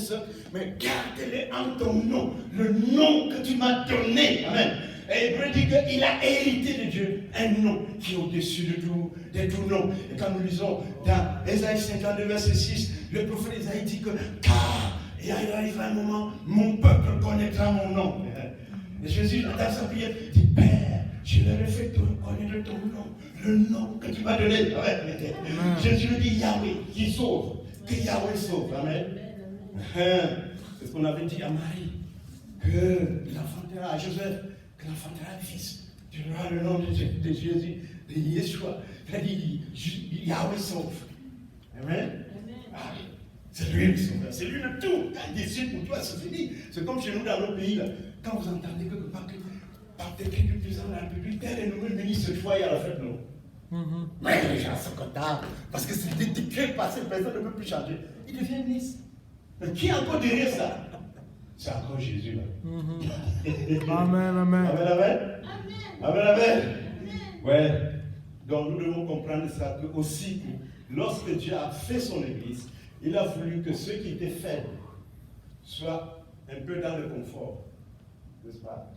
mais garde-les en ton nom. Le nom que tu m'as donné. Amen. Et Hébreu dit qu'il a hérité de Dieu un nom qui est au-dessus de tout nom. Et quand nous lisons dans Ésaïe 52, verset 6, le prophète Ésaïe dit que car il arrivera un moment, mon peuple connaîtra mon nom. Et Jésus, dans sa prière, dit Père, je leur ai fait connaître ton nom, le nom que tu m'as donné. Jésus lui dit Yahweh qui sauve, que Yahweh sauve. Amen. C'est ce qu'on avait dit à Marie, que l'enfantera à Joseph, que l'enfantera un fils. Tu auras le nom de Jésus, de Yeshua. C'est-à-dire, Yahweh sauve. Amen. C'est lui le sauveur, c'est lui le tout. Quand il décide pour toi, c'est fini. C'est comme chez nous dans nos pays, là. Quand vous entendez quelque part que par décret du président de la République, tel est nommé ministre cette fois, il y a la fête, non? Mais les gens sont contents, parce que c'est des décrets passés, personne ne peut plus changer. Il devient ministre. Mais qui est encore derrière ça? C'est encore Jésus, là. Amen, amen. Amen, amen. Amen, amen. Ouais. Donc nous devons comprendre ça que aussi, lorsque Dieu a fait son église, il a voulu que ceux qui étaient faibles soient un peu dans le confort, n'est-ce pas?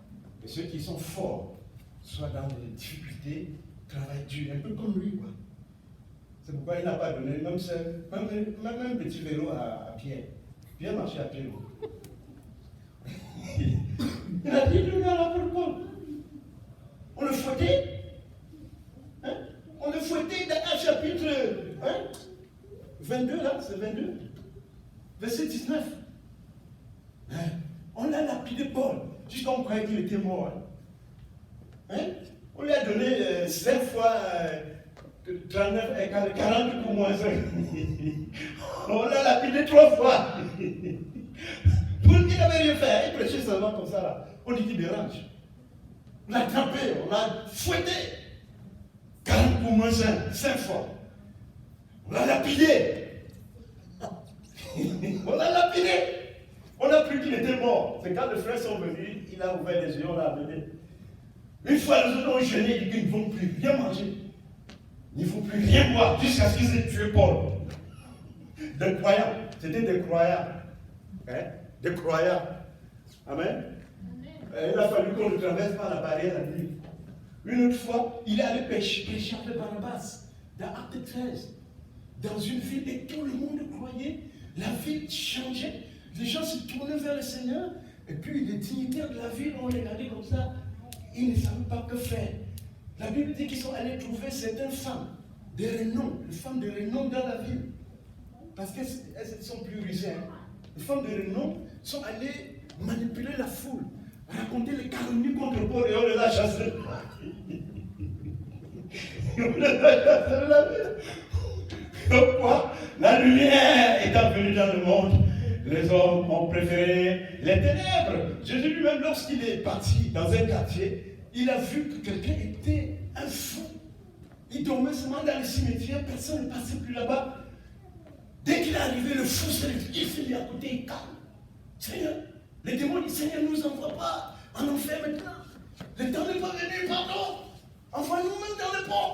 Et ceux qui sont forts soient dans les difficultés, travaillent dur, un peu comme lui, quoi. C'est pourquoi il n'a pas donné même un petit vélo à Pierre. Pierre marchait à pied. Il a dit, lui, à Paul. On le fouettait. Hein? On le fouettait dans un chapitre 22, là, c'est 22. Verset 19. Hein? On l'a lapidé Paul, jusqu'à on croyait qu'il était mort. Hein? On lui a donné 5 fois 39 et 40 pour moins 5. On l'a lapidé 3 fois. Paul, il n'avait rien fait, il prêchait seulement comme ça là. On dit qu'il dérange. On l'a attrapé, on l'a fouetté. 40 pour moins 5 fois. On l'a lapidé. On l'a lapidé. On a cru qu'il était mort. C'est quand les frères sont venus, il a ouvert les yeux, on l'a amené. Une fois, les autres ont gêné, ils disent qu'ils ne vont plus. Viens manger. Il ne faut plus rien boire jusqu'à ce qu'ils aient tué Paul. Des croyants. C'était des croyants. Hein? Des croyants. Amen. Il a fallu qu'on le traverse par la barrière la nuit. Une autre fois, il est allé pêcher avec Barnabas, dans Acte 13, dans une ville, et tout le monde croyait. La ville changeait. Les gens se tournaient vers le Seigneur, et puis les dignitaires de la ville ont regardé comme ça. Ils ne savaient pas que faire. La Bible dit qu'ils sont allés trouver certaines femmes de renom, les femmes de renom dans la ville. Parce qu'elles sont plus riches. Les femmes de renom sont allées manipuler la foule, raconter les calomnies contre Paul et on les a chassés. On les a chassés de la ville. Pourquoi? La lumière étant venue dans le monde, les hommes ont préféré les ténèbres. Jésus lui-même, lorsqu'il est parti dans un quartier, il a vu que quelqu'un était un fou. Il dormait seulement dans le cimetière, personne ne passait plus là-bas. Dès qu'il est arrivé, le fou il s'est mis à côté, il calme. Seigneur, les démons disent, Seigneur, ne nous envoie pas en enfer maintenant. Le temps n'est pas venu, pardon. Envoie-nous même dans le pont.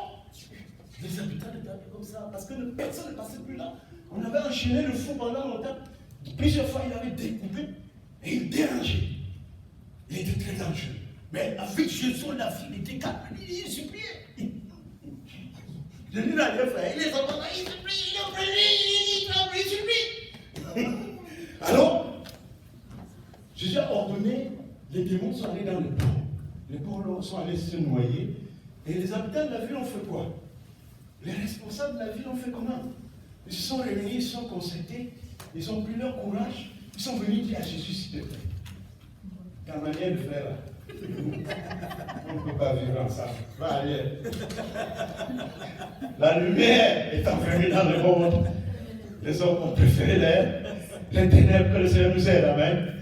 Les habitants étaient comme ça, parce que personne ne passait plus là. On avait enchaîné le fou pendant longtemps. Plusieurs fois, il avait découpé et il dérangeait. Il était très dangereux. Mais avec Jésus, la fille était calme. Il suppliait. Je lui ai dit, frère, il est en train il supplie, il supplie. Alors, Jésus a ordonné, les démons sont allés dans le pont. Les pauvres sont allés se noyer. Et les habitants de la ville ont fait quoi? Les responsables de la ville ont fait comment? Ils se sont réunis, ils se sont concertés, ils ont pris leur courage, ils sont venus dire à Jésus, s'il te plaît, ta manière de faire là, on ne peut pas vivre ensemble. Va ailleurs. La lumière étant venue dans le monde, les hommes ont préféré les ténèbres. Que le Seigneur nous aide, amen.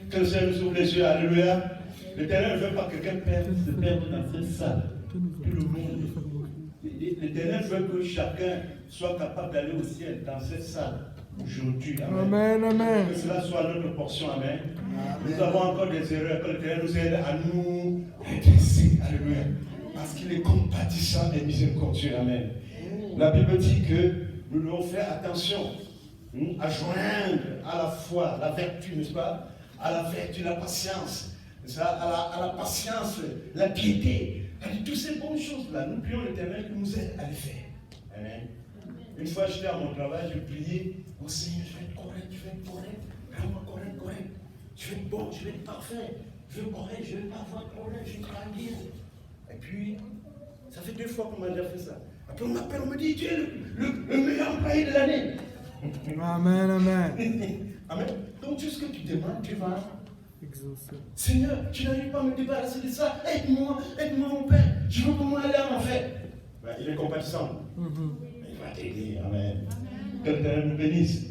Que le Seigneur nous ouvre les yeux, alléluia. L'Éternel ne veut pas que quelqu'un se perde dans cette salle. Tout le monde. L'Éternel veut que chacun soit capable d'aller au ciel dans cette salle aujourd'hui. Amen, amen. Que cela soit notre portion, amen. Nous avons encore des erreurs, que l'Éternel nous aide à nous redresser, alléluia. Parce qu'il est compatissant et miséricordieux, amen. La Bible dit que nous devons faire attention à joindre à la foi, la vertu, n'est-ce pas? À la vertu, la patience, à la patience, la piété. Toutes ces bonnes choses-là, nous prions l'Éternel qui nous aide à les faire. Amen. Une fois, j'étais à mon travail, je priais, oh Seigneur, je vais être correct, vraiment correct. Je vais être bon, je vais être parfait, je vais être correct, je ne vais pas avoir de problème, je vais travailler bien. Et puis, ça fait 2 fois qu'on m'a déjà fait ça. Après, on m'appelle, on me dit, tu es le meilleur employé de l'année. Amen, amen. Amen. Donc, tout ce que tu demandes, tu vas Exaucé. Seigneur, tu n'arrives pas à me débarrasser de ça. Aide-moi, mon Père. Je veux comment aller en enfer. Ben, il est compatissant. Il va t'aider. Amen. Que l'Éternel nous bénisse.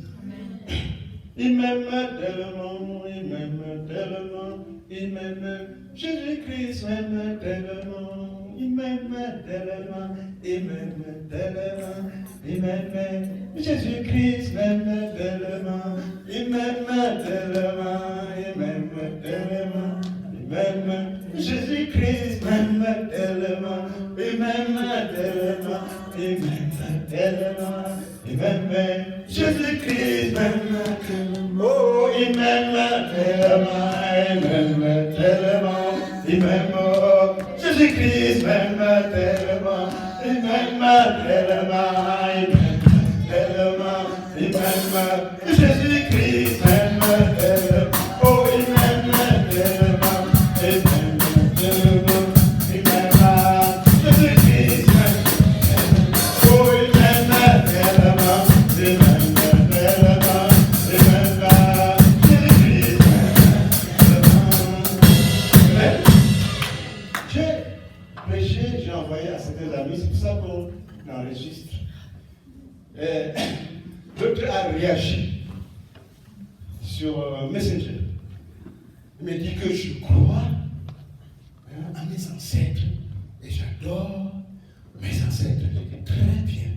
Il m'aime tellement, il m'aime tellement, il m'aime. Jésus-Christ m'aime tellement, il m'aime tellement, il m'aime tellement, il m'aime. Jésus-Christ m'aime tellement, il m'aime tellement, il m'aime tellement, il m'aime. Jésus-Christ m'aime tellement, il m'aime tellement, il m'aime tellement, il m'aime. Jésus-Christ m'aime tellement, oh, il m'aime tellement, il m'aime tellement, il m'aime. Jésus-Christ m'aime tellement, il m'aime tellement, il m'aime tellement, il m'aime. Jésus-Christ m'aime tellement, oh, il m'aime tellement, il m'aime tellement, il m'aime. Jésus-Christ m'aime tellement, oh, il m'aime tellement, il m'aime tellement, il m'aime. Jésus-Christ m'aime tellement. J'ai prêché, j'ai envoyé à certains amis, c'est pour ça qu'on enregistre. L'autre a réagi sur Messenger. Il me dit que je crois à mes ancêtres et j'adore mes ancêtres. Très bien.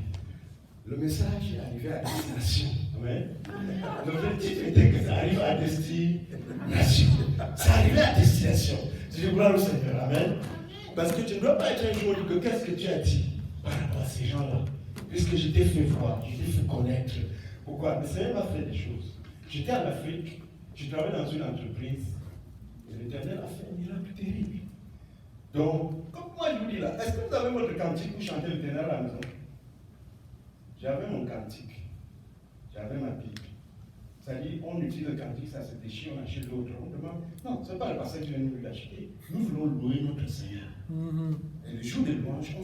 Le message est arrivé à destination. Amen. L'objectif était que ça arrive à destination. Ça arrivait à destination. Je gloire au Seigneur. Amen. Parce que tu ne dois pas être un jour que qu'est-ce que tu as dit. par rapport à ces gens-là. Puisque je t'ai fait voir, je t'ai fait connaître. Pourquoi? Le Seigneur m'a fait des choses. J'étais en Afrique, je travaillais dans une entreprise, et l'Éternel a fait un miracle terrible. Donc, comme moi je vous dis là, est-ce que vous avez votre cantique pour chanter l'Éternel à la maison? J'avais mon cantique, j'avais ma Bible. C'est-à-dire, on utilise le cantique, ça se déchire, on achète l'autre. On demande, non, ce n'est pas le passage qui vient nous l'acheter. Nous voulons louer notre Seigneur. Et le jour des louanges,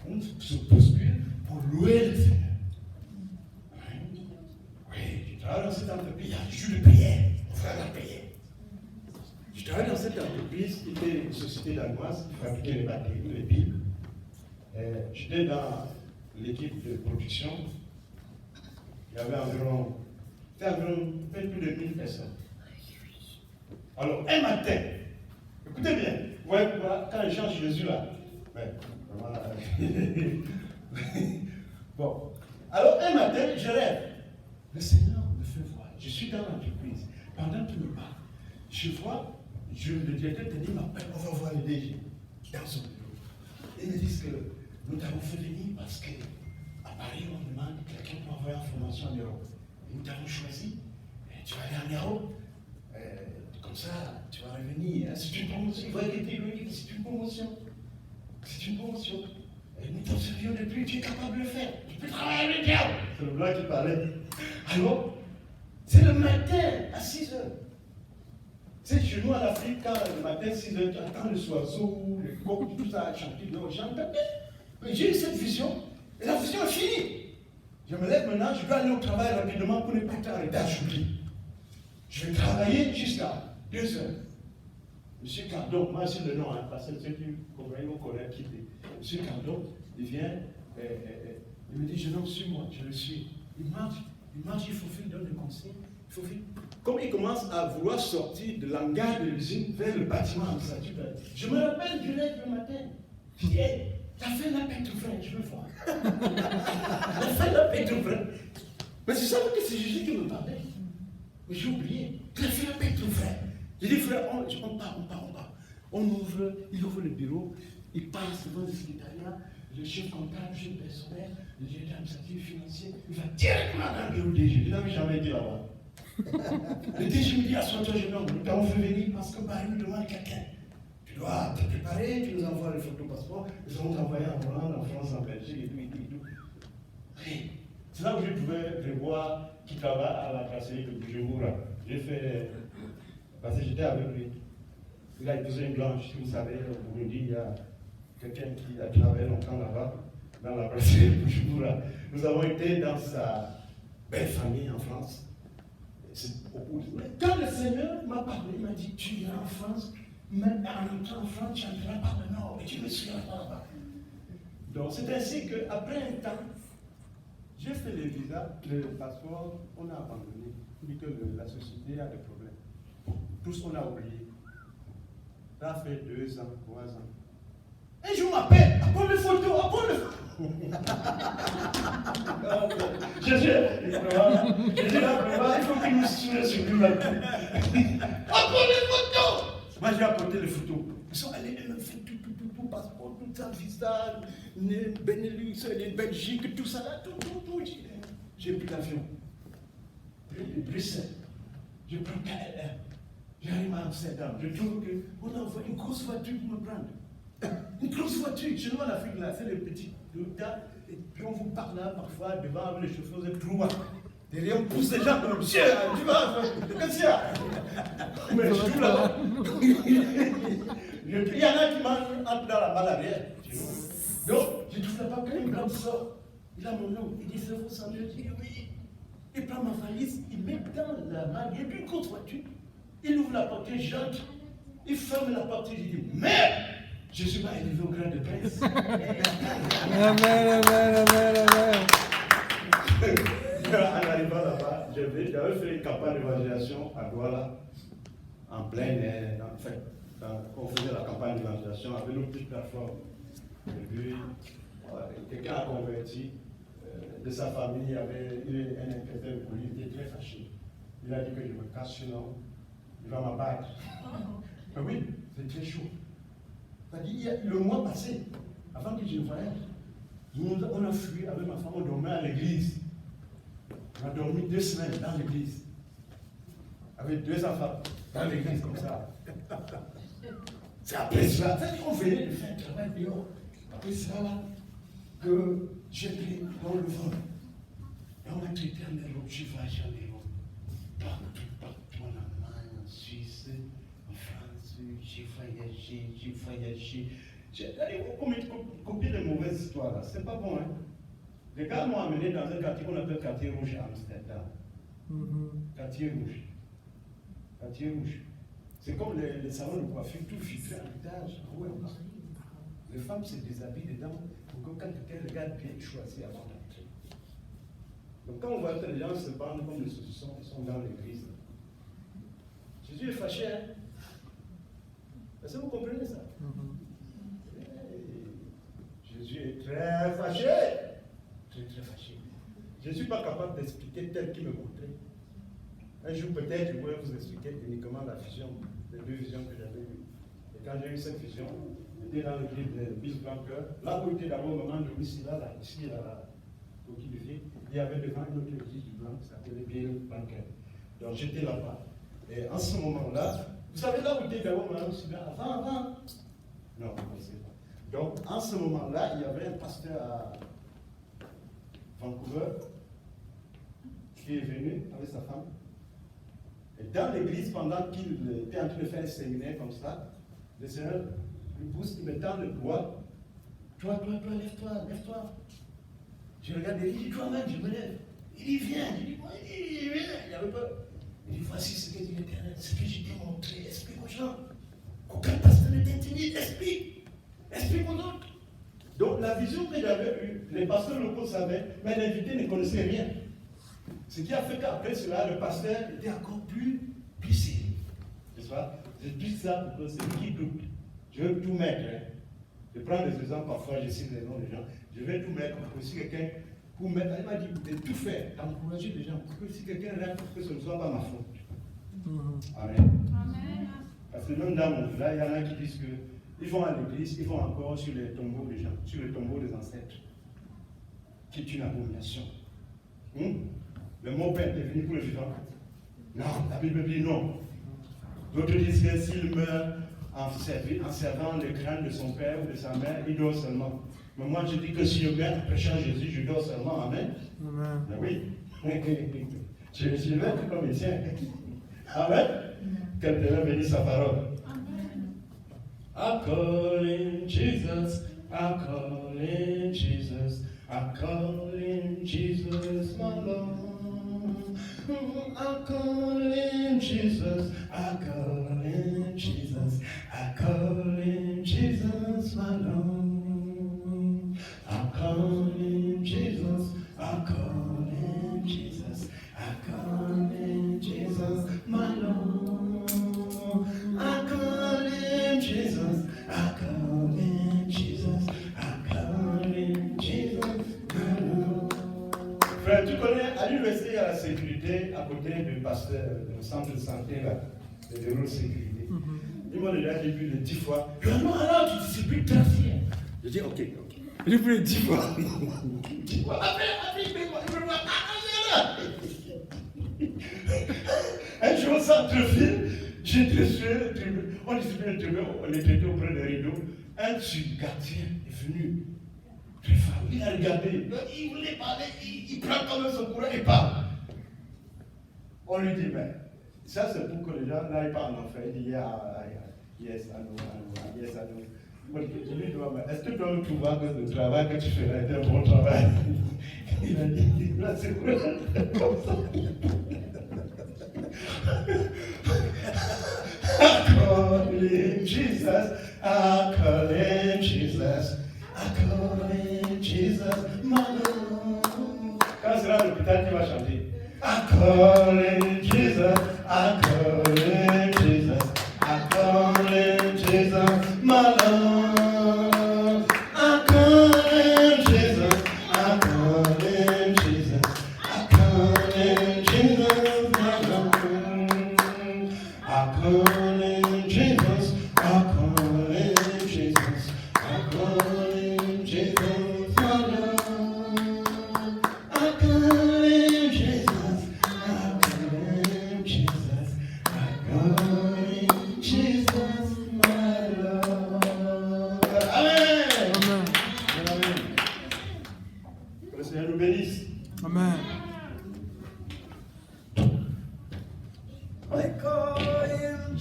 on se postule pour louer le Seigneur. Oui, je travaille dans cette entreprise, il y a des jours de prière, on fait la prière. Je travaille dans cette entreprise qui était une société danoise qui fabriquait les batteries, les piles. J'étais dans l'équipe de production. Il y avait environ plus de 1000 personnes. Alors, un matin, écoutez bien, vous voyez quand il change Jésus là. Voilà. Bon. Alors, un matin, je rêve. Le Seigneur me fait voir. Je suis dans l'entreprise. Pendant qu'il me parle, je vois, le directeur te m'appelle, on va voir le DG dans son bureau. Ils me disent que nous t'avons fait venir parce qu'à Paris, on demande quelqu'un pour envoyer information en Europe. Nous t'avons choisi, tu vas aller en Europe. Comme ça, tu vas revenir. C'est une promotion. Il va être dit, c'est une promotion. C'est une promotion. Et nous t'en servions depuis, tu es capable de le faire. Tu peux travailler avec le diable. C'est le blanc qui parlait. Alors, c'est le matin à 6 heures. C'est chez nous en Afrique, quand le matin, 6 heures, tu entends les oiseaux, les coqs, tout ça, chanter. Donc, j'entends. Mais j'ai eu cette vision, et la vision est finie. Je me lève maintenant, je dois aller au travail rapidement pour ne pas être en retard, j'oublie. Je vais travailler jusqu'à 2 heures. Monsieur Cardon, moi c'est le nom, parce que ceux qui vont connaître qui est. Monsieur Cardon, il vient, il me dit, jeune homme, suis-moi, je le suis. Il marche, il faut faire, il donne des conseils. Comme il commence à vouloir sortir de l'hangar de l'usine vers le bâtiment administratif, je me rappelle du rêve le matin. Je dis, hey, t'as fait la paix tout vrai, je veux voir. T'as fait la paix tout vrai. Mais c'est ça que c'est Jésus qui me parlait. Mais j'ai oublié. Tu as fait la paix tout vrai. J'ai dit, frère, on part. Il ouvre le bureau, il passe devant le secrétariat, le chef comptable, le chef personnel, le directeur administratif financier, il va directement dans le bureau du DG. Je n'avais jamais été là-bas. Le DG me dit, assois-toi, jeune homme, nous t'avons fait venir parce que Paris nous demande quelqu'un. Tu dois te préparer, tu nous envoies les photos passeport, nous allons t'envoyer en Hollande, en France, en Belgique et tout. Oui. C'est là où je pouvais prévoir qui travaille à la brasserie de Bujumbura. J'ai fait, parce que j'étais avec lui. Il a épousé une blanche, si vous savez, au Burundi, il y a quelqu'un qui a travaillé longtemps là-bas, dans la brasserie de Bujumbura. Nous avons été dans sa belle famille en France. Quand le Seigneur m'a parlé, il m'a dit, tu iras en France, mais en entrant en France, tu entreras par le nord, et tu me suivras là-bas. Donc c'est ainsi qu'après un temps, j'ai fait les visas, le passeport, on a abandonné. On dit que la société a des problèmes. Tous on a oublié. Ça fait 2 ans, 3 ans. Un jour m'appelle, apporte les photos, Jésus, il faut qu'il nous suive sur lui là-dessus. Apporte les photos. Moi j'ai apporté les photos. Ils sont allés, ils m'ont fait tout, passeport, tout ça, visa, Benelux, Belgique, tout ça là, tout. J'ai pris l'avion. Bruxelles. Je prends KLM. J'arrive à Amsterdam. Je trouve qu'on envoie une grosse voiture pour me prendre. Une grosse voiture. Chez nous en Afrique, là, c'est les petits tas. Et puis on vous parle là, parfois, devant avec les chauffeurs, vous êtes trop bas. Derrière, on pousse les gens comme monsieur, tu vas, comme ça. Mais je trouve là-bas. Il y en a qui m'entrent dans la balle arrière. Donc, je trouve là-bas quand une grande sort. Il a mon nom. Il dit, c'est vous, ça me dit oui. Il prend ma valise, il met dans la malle, il y a une grosse voiture. Il ouvre la porte, j'entre. Il ferme la porte, il dit, merde! Je ne suis pas élevé au grade de prince. Amen. En arrivant là-bas, j'avais fait une campagne d'évangélisation à Douala, en plein air, en fait. On faisait la campagne d'évangélisation avec nos petites plateformes. Et puis, quelqu'un a converti de sa famille, il est un inspecteur de police, il était très fâché. Il a dit que je me casse, sinon il va m'abattre. Mais oui, c'est très chaud. C'est-à-dire, le mois passé, avant que je voyage, On a fui avec ma femme, on dormait à l'église. On a dormi 2 semaines dans l'église. Avec 2 enfants dans l'église comme ça. C'est après cela, on venait de faire un travail dehors. Après cela, là, que j'ai pris dans le vent. Et on a traité en Europe, je vais en Europe. Partout en Allemagne, en Suisse, en France, j'ai voyagé. Combien de mauvaises histoires là, c'est pas bon, hein. Les gars m'ont amené dans un quartier qu'on appelle quartier rouge à Amsterdam. Quartier rouge. Quartier rouge. C'est comme les salons de coiffure, tout filtré en étage, en haut et en bas. Les femmes se déshabillent dedans pour que quand quelqu'un regarde bien, ils choisissent avant d'entrer. Donc quand on voit que les gens se bandent comme des saucissons, ils sont dans l'église. Jésus est fâché, hein? Est-ce que vous comprenez ça? Jésus est très fâché. Très fâché. Je ne suis pas capable d'expliquer tel qu'il me montrait. Un jour peut-être, je pourrais vous expliquer uniquement la vision, les 2 visions que j'avais eues. Et quand j'ai eu cette vision, j'étais dans le livre de Bill Banker. Là où était d'abord le moment de ici, là, au qui de vie, il y avait devant une autre église du blanc qui s'appelait Bill Banker. Donc j'étais là-bas. Et en ce moment-là, vous savez là où était d'abord le moment avant? Non, vous ne savez pas. Donc en ce moment-là, il y avait un pasteur à Vancouver qui est venu avec sa femme. Et dans l'église, pendant qu'il était en train de faire un séminaire comme ça, le Seigneur lui pousse, il me tend le doigt. Toi, lève-toi. Je regarde et il dit, toi-même, je me lève. Il dit, viens. Il dit, viens. Il avait peur. Il dit, voici ce que dit l'Éternel, ce que je t'ai montré. Explique aux gens. Aucun pasteur ne t'intimide. Explique aux autres. Donc la vision que j'avais eue, les pasteurs locaux savaient, mais l'invité ne connaissait rien. Ce qui a fait qu'après cela, le pasteur était encore plus sérieux. N'est-ce pas? Je dis ça pour que c'est qui doute. Je veux tout mettre. Hein. Je prends des exemples parfois, je cite les noms des gens. Je vais tout mettre pour que si quelqu'un, pour mettre, il m'a dit de tout faire, d'encourager les gens, pour que si quelqu'un rêve, que ce ne soit pas ma faute. Amen. Parce que même dans mon village, il y en a qui disent qu'ils vont à l'église, ils vont encore sur les tombeaux des gens, sur les tombeaux des ancêtres, qui est une abomination. Le mot père est venu pour le vivant. Non, la Bible dit non. D'autres disent que s'il meurt en servant le crâne de son père ou de sa mère, il dort seulement. Mais moi je dis que si je meurs en prêchant Jésus, je dors seulement. Amen. Ben oui. Je vais être comme ici. Amen. Quelqu'un bénisse sa parole. I call in Jesus, I call in Jesus, I call in Jesus, my Lord. I call in Jesus, I call in Jesus, I call in Jesus, my Lord. I call in Jesus, I call in Jesus, I call in Jesus, my Lord. I call in Jesus, I call in Jesus, I call in Jesus, my Lord. Frère, tu connais, à l'université, il y a la sécurité à côté du pasteur, du centre de santé, là, le bureau de sécurité. Ils m'ont déjà dit plus de 10 fois. Non, alors, tu disciplines très bien. Je dis, ok. J'ai plus de 10 fois. 10 fois. Un jour, au centre-ville, j'étais sur le tribunal. On discipline le tribunal, on est traité auprès des rideaux. Un gardien est venu. Très fort. Il a regardé. Il voulait parler. Il prend quand même son courage et parle. On lui dit, mais ça c'est pour que les gens n'aillent pas en enfer. Il dit, yes, I know. Je lui dis, est-ce que toi, tu vois que le travail que tu fais là est un bon travail? Il a dit, là c'est vrai, comme ça. I call in Jesus, I call in Jesus, I call in Jesus, my Lord. Quand sera l'hôpital qui va chanter, I call in Jesus, I call in Jesus, I call in Jesus, my Lord. I call in Jesus, I call in Jesus, I call in Jesus, my Lord. I call in Jesus, I call in Jesus, I call in Jesus, my Lord.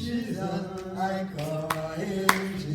Jesus, I call him